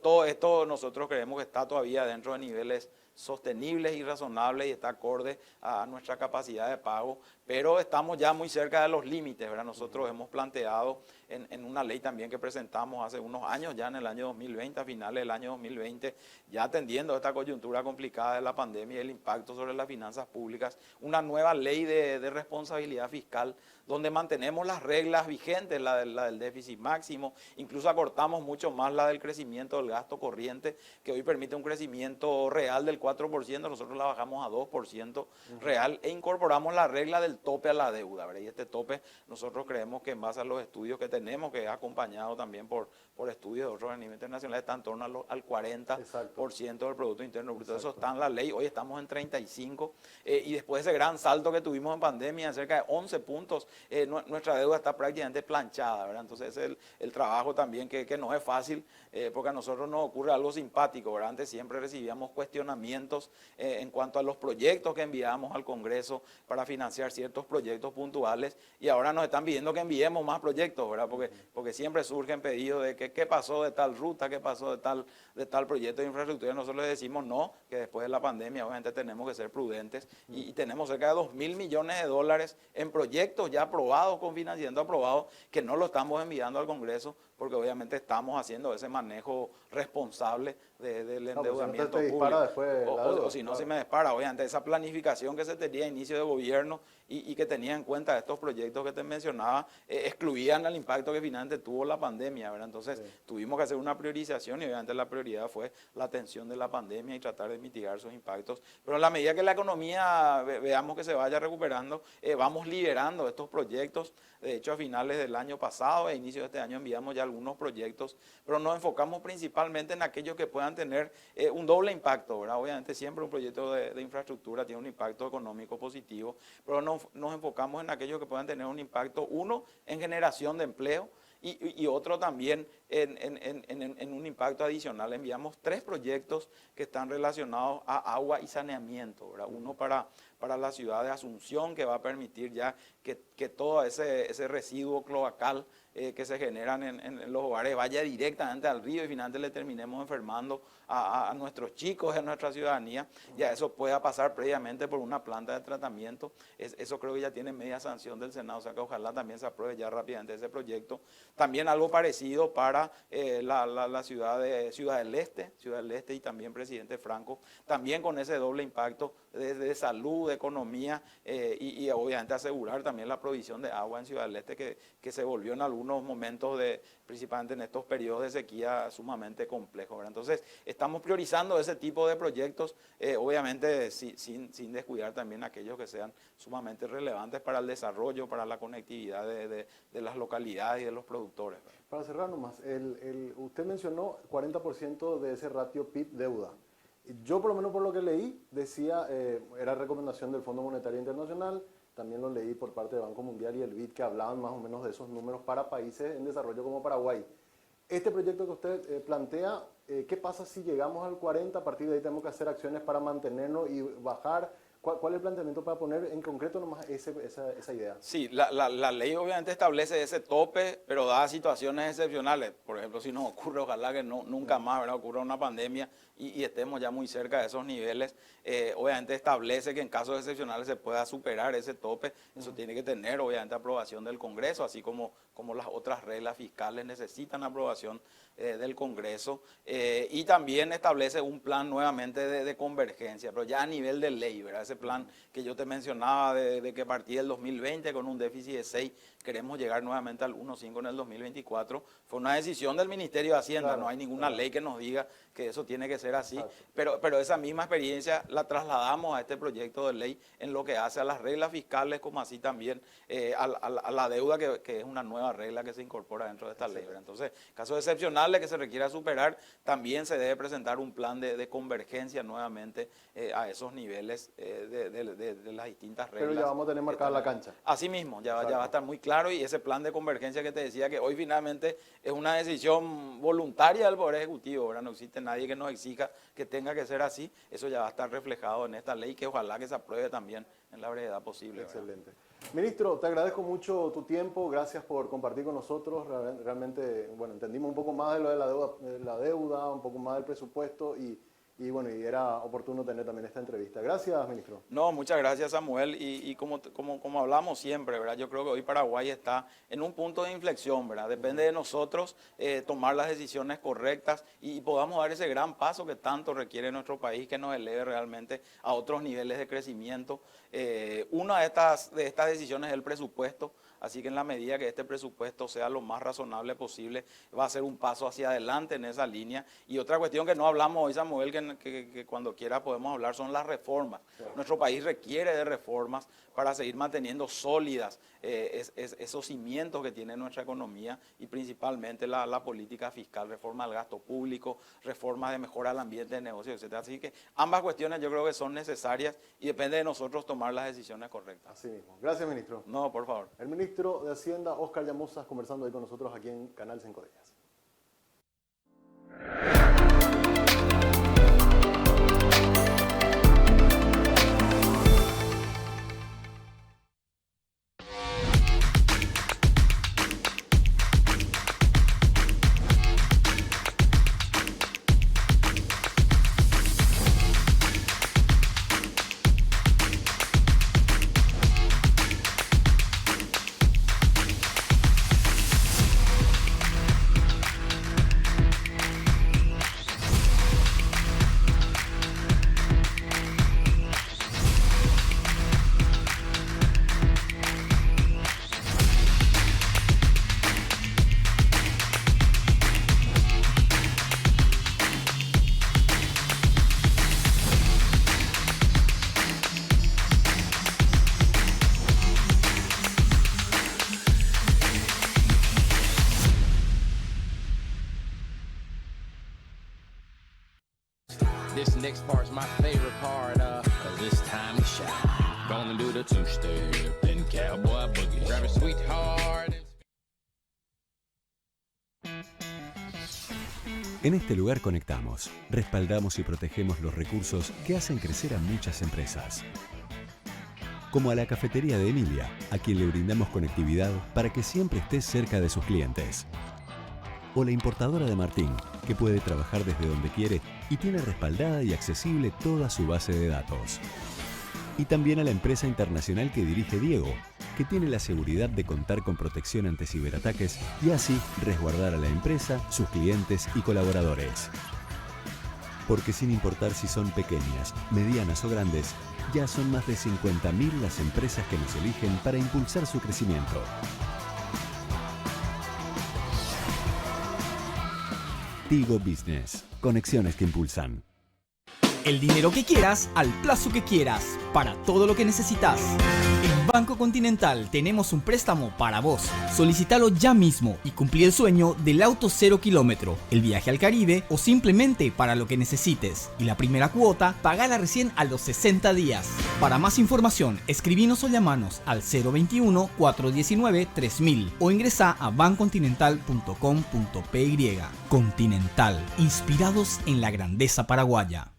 Todo esto nosotros creemos que está todavía dentro de niveles sostenibles y razonables y está acorde a nuestra capacidad de pago, pero estamos ya muy cerca de los límites, ¿verdad? Nosotros hemos planteado en una ley también que presentamos hace unos años, ya en el año 2020, a finales del año 2020, ya atendiendo esta coyuntura complicada de la pandemia y el impacto sobre las finanzas públicas, una nueva ley de responsabilidad fiscal donde mantenemos las reglas vigentes, la del déficit máximo, incluso acortamos mucho más la del crecimiento del gasto corriente, que hoy permite un crecimiento real del 4%, nosotros la bajamos a 2% real e incorporamos la regla del tope a la deuda, ¿verdad? Y este tope nosotros creemos que en base a los estudios que tenemos, que es acompañado también por estudios de otros organismos internacionales, está en torno al 40% del Producto Interno Bruto. Eso está en la ley, hoy estamos en 35%, y después de ese gran salto que tuvimos en pandemia, cerca de 11 puntos, nuestra deuda está prácticamente planchada, ¿verdad? Entonces es el trabajo también que no es fácil, porque a nosotros nos ocurre algo simpático, ¿verdad? Antes siempre recibíamos cuestionamientos en cuanto a los proyectos que enviamos al Congreso para financiar ciertos proyectos puntuales, y ahora nos están pidiendo que enviemos más proyectos, ¿verdad? Porque siempre surgen pedidos de que qué pasó de tal ruta, qué pasó de tal proyecto de infraestructura. Nosotros les decimos no, que después de la pandemia obviamente tenemos que ser prudentes y tenemos cerca de 2.000 millones de dólares en proyectos ya aprobados, con financiamiento aprobado, que no lo estamos enviando al Congreso porque obviamente estamos haciendo ese manejo responsable del No, pues, endeudamiento si no te dispara público. después la deuda, O si no, claro. se me dispara, obviamente esa planificación que se tenía a inicio de gobierno y que tenía en cuenta estos proyectos que te mencionaba, excluían el impacto que finalmente tuvo la pandemia, ¿verdad? Entonces tuvimos que hacer una priorización y obviamente la prioridad fue la atención de la pandemia y tratar de mitigar sus impactos. Pero en la medida que la economía veamos que se vaya recuperando, vamos liberando estos proyectos. De hecho, a finales del año pasado e inicio de este año enviamos ya algunos proyectos, pero nos enfocamos principalmente en aquellos que puedan tener un doble impacto, ¿verdad? Obviamente siempre un proyecto de infraestructura tiene un impacto económico positivo, pero nos enfocamos en aquellos que puedan tener un impacto, uno, en generación de empleo, y otro también en un impacto adicional. Enviamos 3 proyectos que están relacionados a agua y saneamiento, ¿verdad? Uno para la ciudad de Asunción, que va a permitir ya que todo ese residuo cloacal que se generan en los hogares vaya directamente al río y finalmente le terminemos enfermando a nuestros chicos, a nuestra ciudadanía. Ya eso pueda pasar previamente por una planta de tratamiento. Eso creo que ya tiene media sanción del Senado, o sea que ojalá también se apruebe ya rápidamente ese proyecto. También algo parecido para la ciudad del Este y también Presidente Franco, también con ese doble impacto de salud, de economía y obviamente asegurar también la provisión de agua en Ciudad del Este que se volvió en algunos momentos, principalmente en estos periodos de sequía sumamente complejos, ¿verdad? Entonces estamos priorizando ese tipo de proyectos, obviamente sin descuidar también aquellos que sean sumamente relevantes para el desarrollo, para la conectividad de las localidades y de los productores, ¿verdad? Para cerrar nomás, usted mencionó 40% de ese ratio PIB-deuda. Yo, por lo menos por lo que leí, decía, era recomendación del Fondo Monetario Internacional, también lo leí por parte del Banco Mundial y el BID, que hablaban más o menos de esos números para países en desarrollo como Paraguay. Este proyecto que usted plantea, ¿qué pasa si llegamos al 40%? A partir de ahí tenemos que hacer acciones para mantenernos y bajar. ¿Cuál es el planteamiento para poner en concreto nomás esa idea? Sí, la ley obviamente establece ese tope, pero da situaciones excepcionales. Por ejemplo, si nos ocurre, ojalá que nunca más, ¿verdad?, ocurra una pandemia y estemos ya muy cerca de esos niveles, obviamente establece que en casos excepcionales se pueda superar ese tope. Eso tiene que tener obviamente aprobación del Congreso, así como las otras reglas fiscales necesitan aprobación del Congreso, y también establece un plan nuevamente de convergencia, pero ya a nivel de ley, ¿verdad? Ese plan que yo te mencionaba de que a partir del 2020 con un déficit de 6 queremos llegar nuevamente al 1.5 en el 2024, fue una decisión del Ministerio de Hacienda, claro, no hay ninguna ley que nos diga que eso tiene que ser así, pero esa misma experiencia la trasladamos a este proyecto de ley en lo que hace a las reglas fiscales, como así también a la deuda, que es una nueva regla que se incorpora dentro de esta ley, ¿verdad? Entonces, casos excepcionales que se requiera superar, también se debe presentar un plan de convergencia nuevamente a esos niveles de las distintas reglas. Pero ya vamos a tener marcada la cancha. Así mismo, ya va a estar muy claro, y ese plan de convergencia que te decía que hoy finalmente es una decisión voluntaria del Poder Ejecutivo, ¿verdad? No existe nadie que nos exija que tenga que ser así, eso ya va a estar reflejado en esta ley, que ojalá que se apruebe también en la brevedad posible, ¿verdad? Excelente. Ministro, te agradezco mucho tu tiempo, gracias por compartir con nosotros. Realmente, bueno, entendimos un poco más de lo de la deuda, un poco más del presupuesto y bueno, y era oportuno tener también esta entrevista. Gracias, ministro. No, muchas gracias, Samuel, y como hablamos siempre, ¿verdad? Yo creo que hoy Paraguay está en un punto de inflexión, ¿verdad? Depende de nosotros tomar las decisiones correctas y podamos dar ese gran paso que tanto requiere nuestro país, que nos eleve realmente a otros niveles de crecimiento. Una de estas decisiones es el presupuesto. Así que en la medida que este presupuesto sea lo más razonable posible, va a ser un paso hacia adelante en esa línea. Y otra cuestión que no hablamos hoy, Samuel, que cuando quiera podemos hablar, son las reformas. Claro. Nuestro país requiere de reformas para seguir manteniendo sólidas esos cimientos que tiene nuestra economía y principalmente la política fiscal, reforma del gasto público, reformas de mejora del ambiente de negocios, etc. Así que ambas cuestiones yo creo que son necesarias y depende de nosotros tomar las decisiones correctas. Así mismo. Gracias, ministro. No, por favor. El ministro de Hacienda, Oscar Llamosas, conversando hoy con nosotros aquí en Canal 5 Días. shot. Gonna do the two-step, then cowboy boogie. Grab a sweetheart. En este lugar conectamos, respaldamos y protegemos los recursos que hacen crecer a muchas empresas. Como a la cafetería de Emilia, a quien le brindamos conectividad para que siempre esté cerca de sus clientes. O la importadora de Martín, que puede trabajar desde donde quiere y tiene respaldada y accesible toda su base de datos. Y también a la empresa internacional que dirige Diego, que tiene la seguridad de contar con protección ante ciberataques y así resguardar a la empresa, sus clientes y colaboradores. Porque sin importar si son pequeñas, medianas o grandes, ya son más de 50.000 las empresas que nos eligen para impulsar su crecimiento. Tigo Business. Conexiones que impulsan. El dinero que quieras, al plazo que quieras, para todo lo que necesitas. En Banco Continental tenemos un préstamo para vos. Solicítalo ya mismo y cumplí el sueño del auto 0 kilómetro, el viaje al Caribe o simplemente para lo que necesites. Y la primera cuota, pagala recién a los 60 días. Para más información, escribinos o llamanos al 021-419-3000 o ingresá a bancontinental.com.py. Continental, inspirados en la grandeza paraguaya.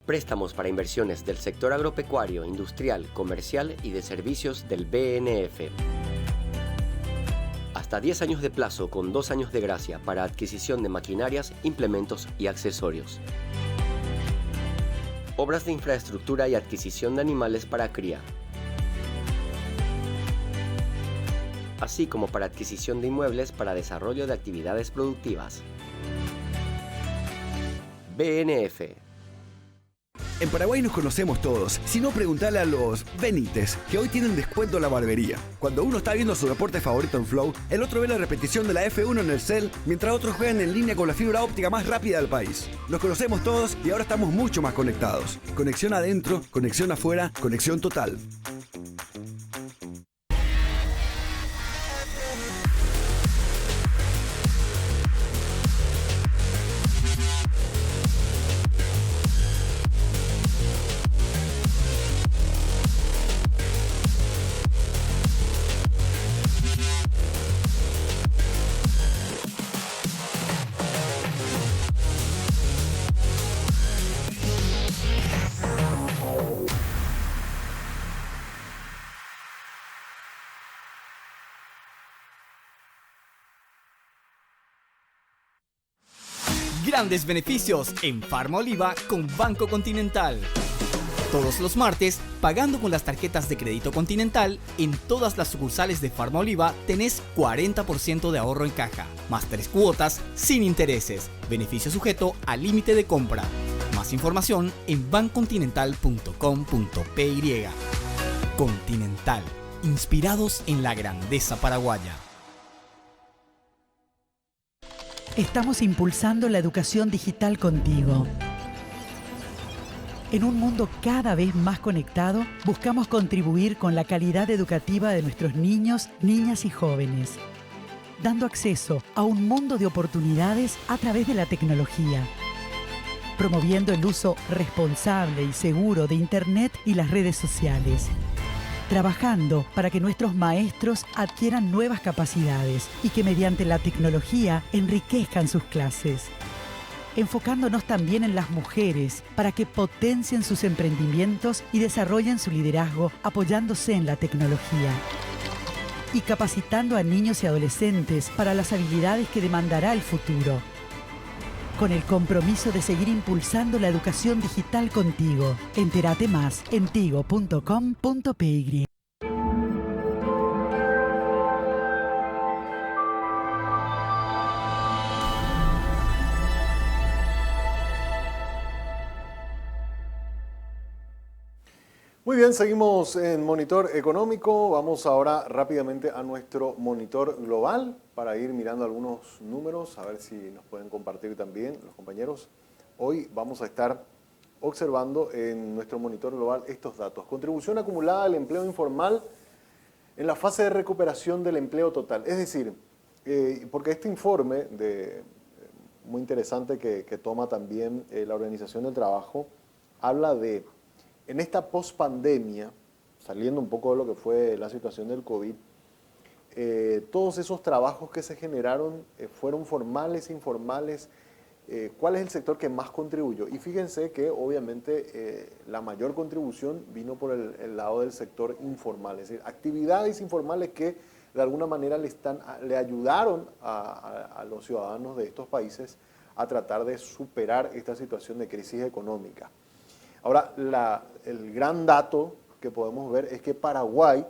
Préstamos para inversiones del sector agropecuario, industrial, comercial y de servicios del BNF. Hasta 10 años de plazo con 2 años de gracia para adquisición de maquinarias, implementos y accesorios. Obras de infraestructura y adquisición de animales para cría. Así como para adquisición de inmuebles para desarrollo de actividades productivas. BNF. En Paraguay nos conocemos todos, si no preguntale a los Benítez, que hoy tienen descuento en la barbería. Cuando uno está viendo su deporte favorito en Flow, el otro ve la repetición de la F1 en el cel, mientras otros juegan en línea con la fibra óptica más rápida del país. Nos conocemos todos y ahora estamos mucho más conectados. Conexión adentro, conexión afuera, conexión total. Grandes beneficios en Farma Oliva con Banco Continental. Todos los martes, pagando con las tarjetas de crédito Continental, en todas las sucursales de Farma Oliva tenés 40% de ahorro en caja, más 3 cuotas sin intereses. Beneficio sujeto al límite de compra. Más información en bancontinental.com.py. Continental, inspirados en la grandeza paraguaya. Estamos impulsando la educación digital contigo. En un mundo cada vez más conectado, buscamos contribuir con la calidad educativa de nuestros niños, niñas y jóvenes, dando acceso a un mundo de oportunidades a través de la tecnología, promoviendo el uso responsable y seguro de Internet y las redes sociales, trabajando para que nuestros maestros adquieran nuevas capacidades y que mediante la tecnología enriquezcan sus clases. enfocándonos también en las mujeres para que potencien sus emprendimientos y desarrollen su liderazgo apoyándose en la tecnología. Y capacitando a niños y adolescentes para las habilidades que demandará el futuro. Con el compromiso de seguir impulsando la educación digital contigo. Entérate más en tigo.com.py. Muy bien, seguimos en Monitor Económico. Vamos ahora rápidamente a nuestro monitor global para ir mirando algunos números, a ver si nos pueden compartir también los compañeros. Hoy vamos a estar observando en nuestro monitor global estos datos. Contribución acumulada al empleo informal en la fase de recuperación del empleo total. Es decir, porque este informe muy interesante que toma también la Organización del Trabajo, habla de, en esta pospandemia, saliendo un poco de lo que fue la situación del COVID, todos esos trabajos que se generaron fueron formales, informales. ¿Cuál es el sector que más contribuyó? Y fíjense que obviamente la mayor contribución vino por el lado del sector informal, es decir, actividades informales que de alguna manera le ayudaron a los ciudadanos de estos países a tratar de superar esta situación de crisis económica. Ahora, el gran dato que podemos ver es que Paraguay,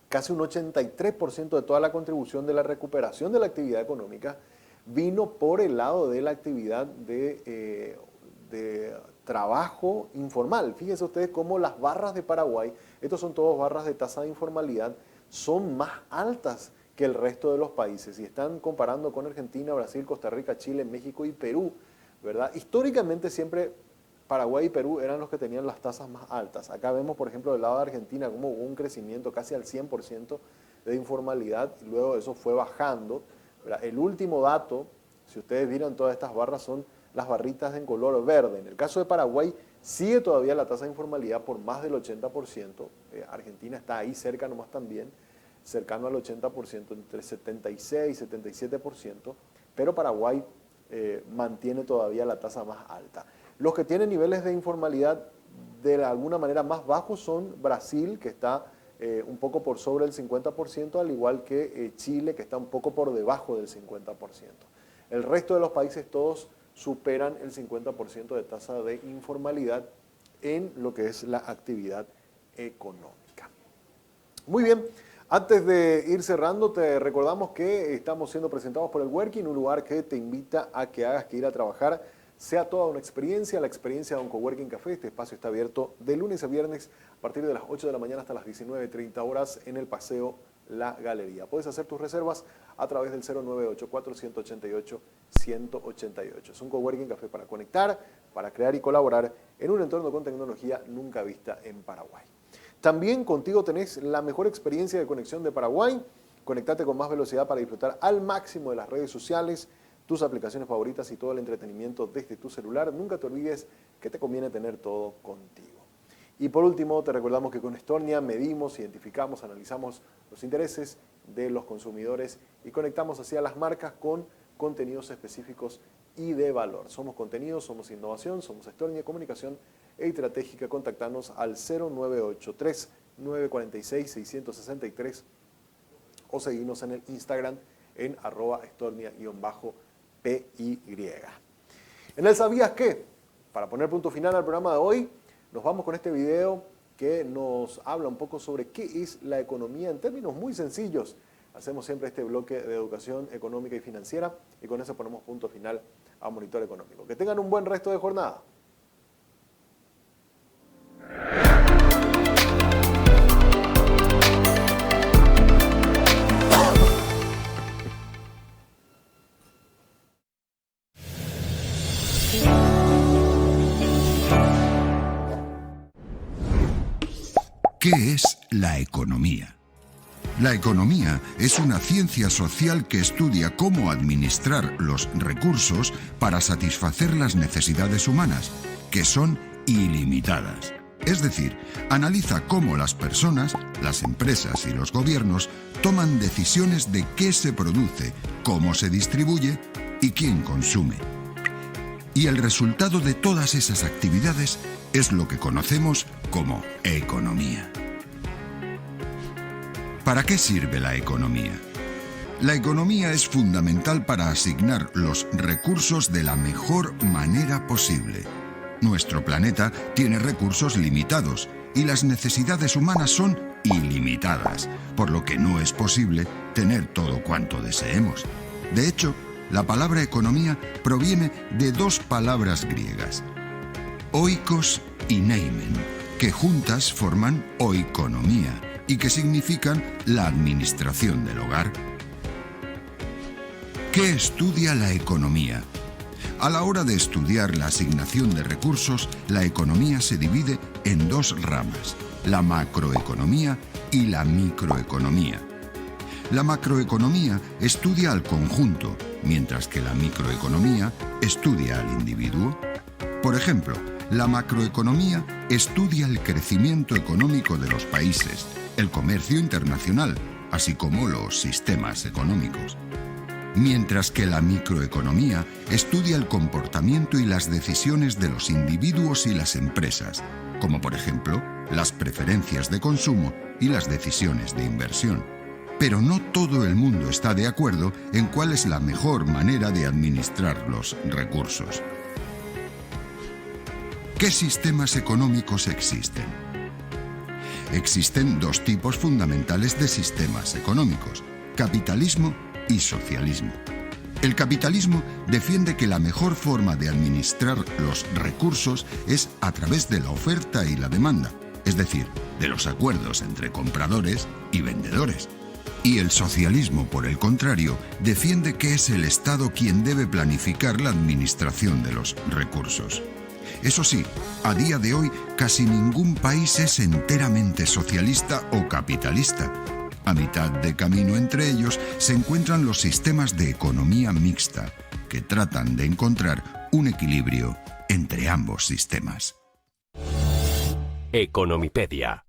casi un 83% de toda la contribución de la recuperación de la actividad económica vino por el lado de la actividad de trabajo informal. Fíjense ustedes cómo las barras de Paraguay, estos son todos barras de tasa de informalidad, son más altas que el resto de los países. Y están comparando con Argentina, Brasil, Costa Rica, Chile, México y Perú, ¿verdad? Históricamente siempre Paraguay y Perú eran los que tenían las tasas más altas. Acá vemos, por ejemplo, del lado de Argentina, cómo hubo un crecimiento casi al 100% de informalidad, y luego eso fue bajando, ¿verdad? El último dato, si ustedes miran todas estas barras, son las barritas en color verde. En el caso de Paraguay, sigue todavía la tasa de informalidad por más del 80%. Argentina está ahí cerca nomás también, cercano al 80%, entre 76 y 77%, pero Paraguay mantiene todavía la tasa más alta. Los que tienen niveles de informalidad de alguna manera más bajos son Brasil, que está un poco por sobre el 50%, al igual que Chile, que está un poco por debajo del 50%. El resto de los países todos superan el 50% de tasa de informalidad en lo que es la actividad económica. Muy bien, antes de ir cerrando, te recordamos que estamos siendo presentados por el Working, un lugar que te invita a que hagas que ir a trabajar sea toda una experiencia, la experiencia de un Coworking Café. Este espacio está abierto de lunes a viernes a partir de las 8 de la mañana hasta las 19:30 horas en el Paseo La Galería. Puedes hacer tus reservas a través del 0984-188-188. Es un Coworking Café para conectar, para crear y colaborar en un entorno con tecnología nunca vista en Paraguay. También contigo tenés la mejor experiencia de conexión de Paraguay. Conectate con más velocidad para disfrutar al máximo de las redes sociales, tus aplicaciones favoritas y todo el entretenimiento desde tu celular. Nunca te olvides que te conviene tener todo contigo. Y por último, te recordamos que con Stornia medimos, identificamos, analizamos los intereses de los consumidores y conectamos hacia las marcas con contenidos específicos y de valor. Somos contenidos, somos innovación, somos Stornia, comunicación estratégica. Contactanos al 0983-946-663 o seguirnos en el Instagram en @Stornia_PY. En el ¿Sabías qué? Para poner punto final al programa de hoy, nos vamos con este video que nos habla un poco sobre qué es la economía en términos muy sencillos. Hacemos siempre este bloque de educación económica y financiera y con eso ponemos punto final a Monitor Económico. Que tengan un buen resto de jornada. ¿Qué es la economía? La economía es una ciencia social que estudia cómo administrar los recursos para satisfacer las necesidades humanas, que son ilimitadas. Es decir, analiza cómo las personas, las empresas y los gobiernos toman decisiones de qué se produce, cómo se distribuye y quién consume. Y el resultado de todas esas actividades es lo que conocemos como economía. ¿Para qué sirve la economía? La economía es fundamental para asignar los recursos de la mejor manera posible. Nuestro planeta tiene recursos limitados y las necesidades humanas son ilimitadas, por lo que no es posible tener todo cuanto deseemos. De hecho, la palabra economía proviene de dos palabras griegas, oikos y neimen, que juntas forman oikonomía y que significan la administración del hogar. ¿Qué estudia la economía? A la hora de estudiar la asignación de recursos, la economía se divide en dos ramas, la macroeconomía y la microeconomía. La macroeconomía estudia al conjunto, mientras que la microeconomía estudia al individuo. Por ejemplo, la macroeconomía estudia el crecimiento económico de los países, el comercio internacional, así como los sistemas económicos. Mientras que la microeconomía estudia el comportamiento y las decisiones de los individuos y las empresas, como por ejemplo las preferencias de consumo y las decisiones de inversión. Pero no todo el mundo está de acuerdo en cuál es la mejor manera de administrar los recursos. ¿Qué sistemas económicos existen? Existen dos tipos fundamentales de sistemas económicos, capitalismo y socialismo. El capitalismo defiende que la mejor forma de administrar los recursos es a través de la oferta y la demanda, es decir, de los acuerdos entre compradores y vendedores. Y el socialismo, por el contrario, defiende que es el Estado quien debe planificar la administración de los recursos. Eso sí, a día de hoy casi ningún país es enteramente socialista o capitalista. A mitad de camino entre ellos se encuentran los sistemas de economía mixta, que tratan de encontrar un equilibrio entre ambos sistemas. Economipedia.